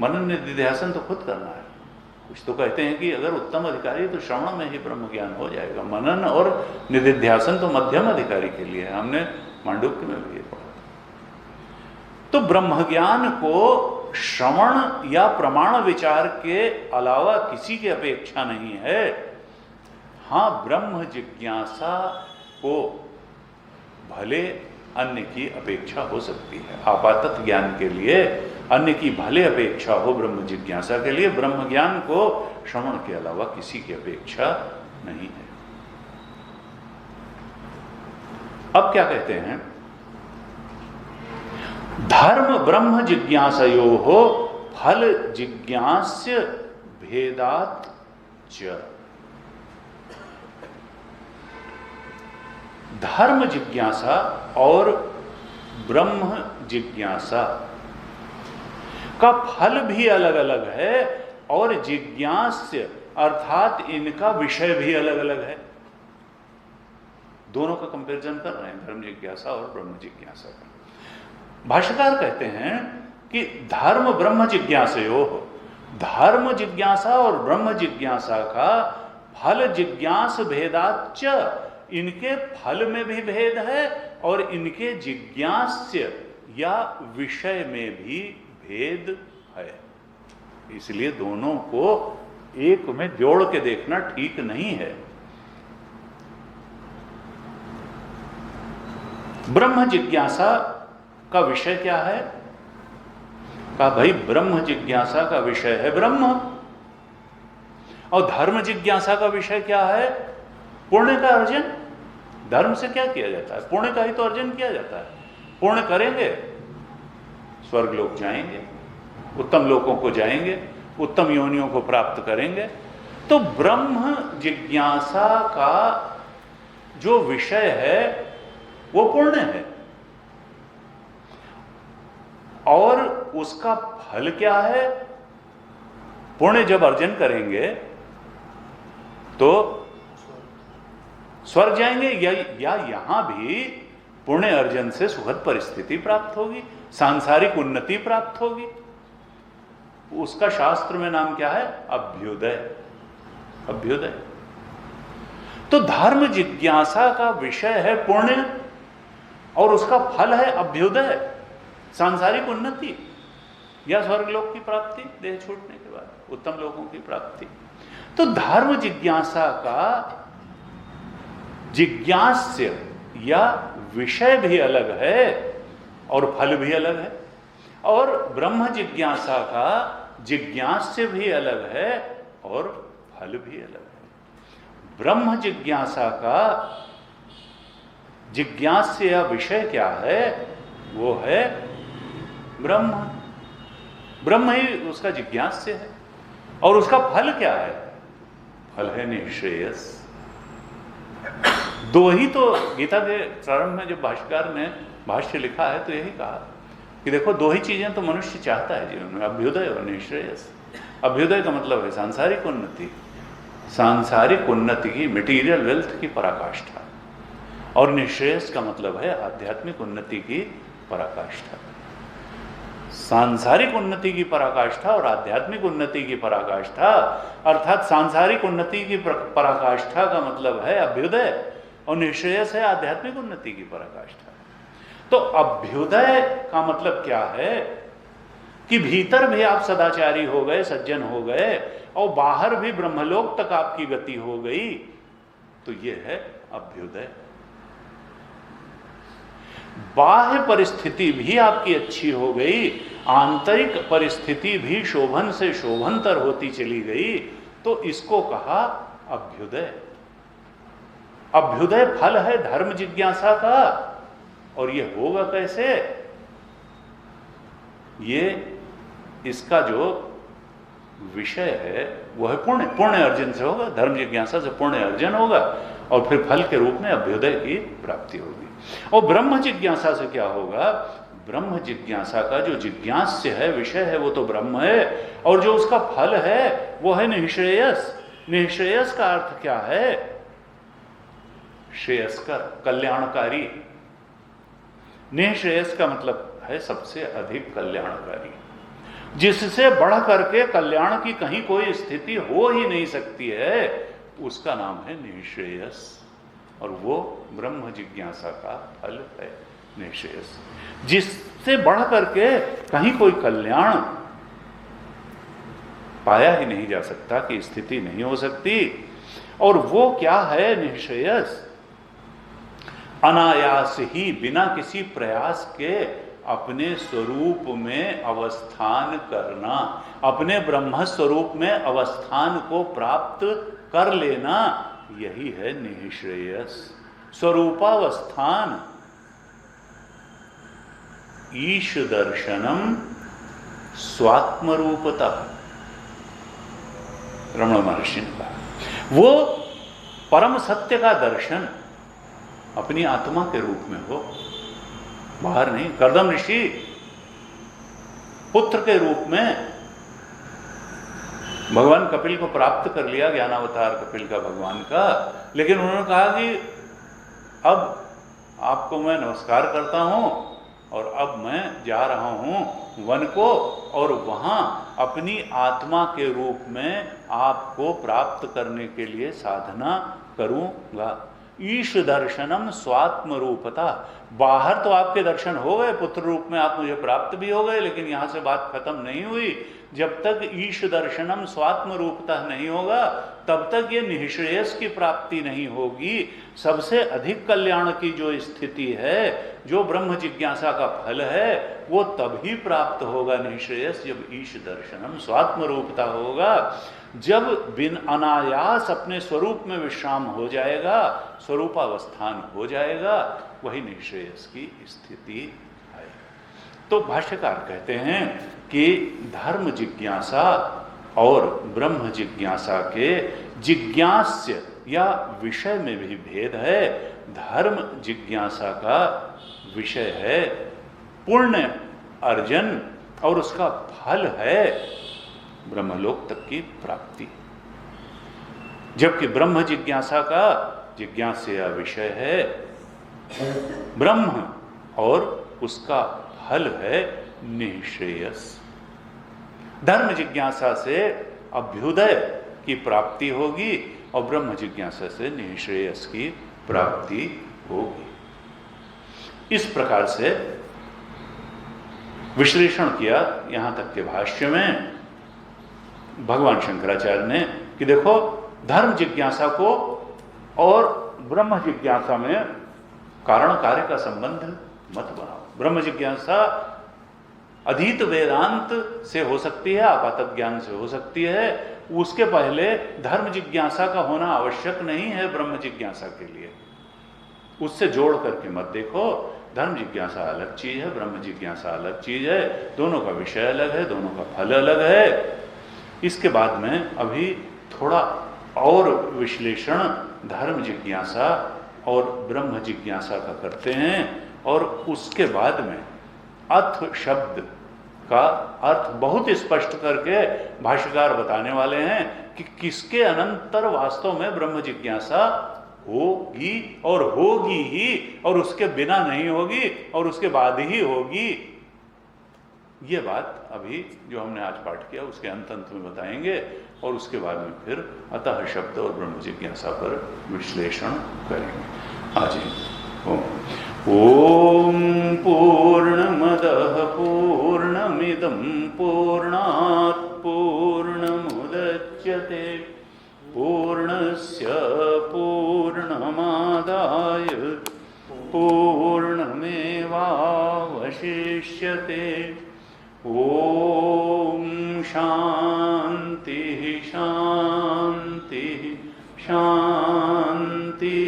मनन निधिध्यासन तो खुद करना है। कुछ तो कहते हैं कि अगर उत्तम अधिकारी तो श्रवण में ही ब्रह्म ज्ञान हो जाएगा। मनन और निधिध्यासन तो मध्यम अधिकारी के लिए है। हमने मांडुक्य में भी ये पढ़ा। तो ब्रह्म ज्ञान को श्रवण या प्रमाण विचार के अलावा किसी की अपेक्षा नहीं है। हां, ब्रह्म जिज्ञासा को भले अन्य की अपेक्षा हो सकती है। आपातत ज्ञान के लिए अन्य की भले अपेक्षा हो ब्रह्म जिज्ञासा के लिए, ब्रह्म ज्ञान को श्रवण के अलावा किसी की अपेक्षा नहीं है। अब क्या कहते हैं? धर्म ब्रह्म जिज्ञासयोः फल जिज्ञास्य भेदात् च। धर्म जिज्ञासा और ब्रह्म जिज्ञासा का फल भी अलग अलग है और जिज्ञास्य अर्थात इनका विषय भी अलग अलग है। दोनों का कंपैरिजन कर रहे हैं, धर्म जिज्ञासा और ब्रह्म जिज्ञासा का। भाष्यकार कहते हैं कि धर्म ब्रह्म जिज्ञासयोः, धर्म जिज्ञासा और ब्रह्म जिज्ञासा का फल जिज्ञास भेदाच्च, इनके फल में भी भेद है और इनके जिज्ञास्य या विषय में भी भेद है। इसलिए दोनों को एक में जोड़ के देखना ठीक नहीं है। ब्रह्म जिज्ञासा का विषय क्या है? कहा भाई ब्रह्म जिज्ञासा का विषय है ब्रह्म। और धर्म जिज्ञासा का विषय क्या है? पुण्य का अर्जन। धर्म से क्या किया जाता है? पुण्य का ही तो अर्जन किया जाता है। पुण्य करेंगे, स्वर्ग लोक जाएंगे, उत्तम लोकों को जाएंगे, उत्तम योनियों को प्राप्त करेंगे। तो ब्रह्म जिज्ञासा का जो विषय है वो पुण्य है और उसका फल क्या है? पुण्य जब अर्जन करेंगे तो स्वर्ग जाएंगे या यहां भी पुण्य अर्जन से सुखद परिस्थिति प्राप्त होगी, सांसारिक उन्नति प्राप्त होगी। उसका शास्त्र में नाम क्या है? अभ्युदय। अभ्युदय। तो धर्म जिज्ञासा का विषय है पुण्य और उसका फल है अभ्युदय, सांसारिक उन्नति या स्वर्गलोक की प्राप्ति, देह छूटने के बाद उत्तम लोगों की प्राप्ति। तो धर्म जिज्ञासा का जिज्ञास्य या विषय भी अलग है और फल भी अलग है, और ब्रह्म जिज्ञासा का जिज्ञास्य भी अलग है और फल भी अलग है। ब्रह्म जिज्ञासा का जिज्ञास्य या विषय क्या है? वो है ब्रह्म। ब्रह्म ही उसका जिज्ञास्य है। और उसका फल क्या है? फल है निःश्रेयस। दो ही तो गीता के प्रारंभ में जब भाष्यकार ने भाष्य लिखा है तो यही कहा कि देखो दो ही चीजें तो मनुष्य चाहता है जीवन में, अभ्युदय और निःश्रेयस। अभ्युदय का मतलब है सांसारिक उन्नति, सांसारिक उन्नति की, मटेरियल वेल्थ की पराकाष्ठा, और निःश्रेयस का मतलब है आध्यात्मिक उन्नति की पराकाष्ठा। सांसारिक उन्नति की पराकाष्ठा और आध्यात्मिक उन्नति की पराकाष्ठा, अर्थात सांसारिक उन्नति की पराकाष्ठा का मतलब है अभ्युदय, और निःश्रेयस है आध्यात्मिक उन्नति की पराकाष्ठा। तो अभ्युदय का मतलब क्या है कि भीतर भी आप सदाचारी हो गए, सज्जन हो गए, और बाहर भी ब्रह्मलोक तक आपकी गति हो गई, तो यह है अभ्युदय। बाह्य परिस्थिति भी आपकी अच्छी हो गई, आंतरिक परिस्थिति भी शोभन से शोभनतर होती चली गई, तो इसको कहा अभ्युदय। अभ्युदय फल है धर्म जिज्ञासा का। और यह होगा कैसे? ये इसका जो विषय है वह है पुण्य। पुण्य अर्जन से होगा, धर्म जिज्ञासा से पुण्य अर्जन होगा, और फिर फल के रूप में अभ्युदय की प्राप्ति होगी। और ब्रह्म जिज्ञासा से क्या होगा? ब्रह्म जिज्ञासा का जो जिज्ञास्य है, विषय है, वो तो ब्रह्म है, और जो उसका फल है वो है निःश्रेयस। निःश्रेयस का अर्थ क्या है? श्रेयस्कर, कल्याणकारी। निःश्रेयस का मतलब है सबसे अधिक कल्याणकारी, जिससे बढ़ करके कल्याण की कहीं कोई स्थिति हो ही नहीं सकती है, उसका नाम है निःश्रेयस। और वो ब्रह्म जिज्ञासा का फल है निःश्रेयस, जिससे बढ़ करके कहीं कोई कल्याण पाया ही नहीं जा सकता, कि स्थिति नहीं हो सकती। और वो क्या है निःश्रेयस? अनायास ही, बिना किसी प्रयास के अपने स्वरूप में अवस्थान करना, अपने ब्रह्म स्वरूप में अवस्थान को प्राप्त कर लेना, यही है निःश्रेयस। स्वरूपावस्थान, ईश दर्शनम स्वात्मरूपता, रमण महर्षि ने कहा। वो परम सत्य का दर्शन अपनी आत्मा के रूप में हो, बाहर नहीं। कर्दम ऋषि पुत्र के रूप में भगवान कपिल को प्राप्त कर लिया, ज्ञानावतार कपिल का, भगवान का, लेकिन उन्होंने कहा कि अब आपको मैं नमस्कार करता हूं, और अब मैं जा रहा हूं वन को, और वहां अपनी आत्मा के रूप में आपको प्राप्त करने के लिए साधना करूंगा। ईश दर्शनम स्वात्म रूपता, बाहर तो आपके दर्शन हो गए, पुत्र रूप में आप मुझे प्राप्त भी हो गए, लेकिन यहां से बात खत्म नहीं हुई। जब तक ईश दर्शनम स्वात्म रूपता नहीं होगा, तब तक ये निःश्रेयस की प्राप्ति नहीं होगी। सबसे अधिक कल्याण की जो स्थिति है, जो ब्रह्म जिज्ञासा का फल है, वो तभी प्राप्त होगा निःश्रेयस, जब ईश दर्शनम स्वात्म रूपता होगा, जब बिन अनायास अपने स्वरूप में विश्राम हो जाएगा, स्वरूपावस्थान हो जाएगा, वही निःश्रेयस की स्थिति है। तो भाष्यकार कहते हैं कि धर्म जिज्ञासा और ब्रह्म जिज्ञासा के जिज्ञास्य या विषय में भी भेद है। धर्म जिज्ञासा का विषय है पुण्य अर्जन, और उसका फल है ब्रह्मलोक तक की प्राप्ति, जबकि ब्रह्म जिज्ञासा का जिज्ञास्य या विषय है ब्रह्म, और उसका फल है निःश्रेयस। धर्म जिज्ञासा से अभ्युदय की प्राप्ति होगी, और ब्रह्म जिज्ञासा से निःश्रेयस की प्राप्ति होगी। इस प्रकार से विश्लेषण किया यहां तक के भाष्य में भगवान शंकराचार्य ने कि देखो, धर्म जिज्ञासा को और ब्रह्म जिज्ञासा में कारण कार्य का संबंध मत बनाओ। ब्रह्म जिज्ञासा अधीत वेदांत से हो सकती है, आपात ज्ञान से हो सकती है, उसके पहले धर्म जिज्ञासा का होना आवश्यक नहीं है ब्रह्म जिज्ञासा के लिए। उससे जोड़ करके मत देखो। धर्म जिज्ञासा अलग चीज है, ब्रह्म जिज्ञासा अलग चीज है, दोनों का विषय अलग है, दोनों का फल अलग है। इसके बाद में अभी थोड़ा और विश्लेषण धर्म जिज्ञासा और ब्रह्म जिज्ञासा का करते हैं, और उसके बाद में अथ शब्द का अर्थ बहुत स्पष्ट करके भाष्यकार बताने वाले हैं कि किसके अनंतर वास्तव में ब्रह्म जिज्ञासा होगी, और होगी ही, और उसके बिना नहीं होगी, और उसके बाद ही होगी। ये बात अभी जो हमने आज पाठ किया उसके अंत में बताएंगे, और उसके बाद में फिर अतः शब्द और ब्रह्म जिज्ञासा पर विश्लेषण करेंगे। आज ओम पूर्णमदः पूर्णमिदं पूर्णात् पूर्णमुदच्यते पूर्णस्य पूर्णमादाय पूर्णमेवावशिष्यते। ओम शांति शांति शांति।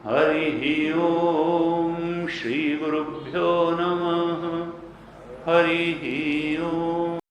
हरि ओम श्री गुरुभ्यो नमः। हरि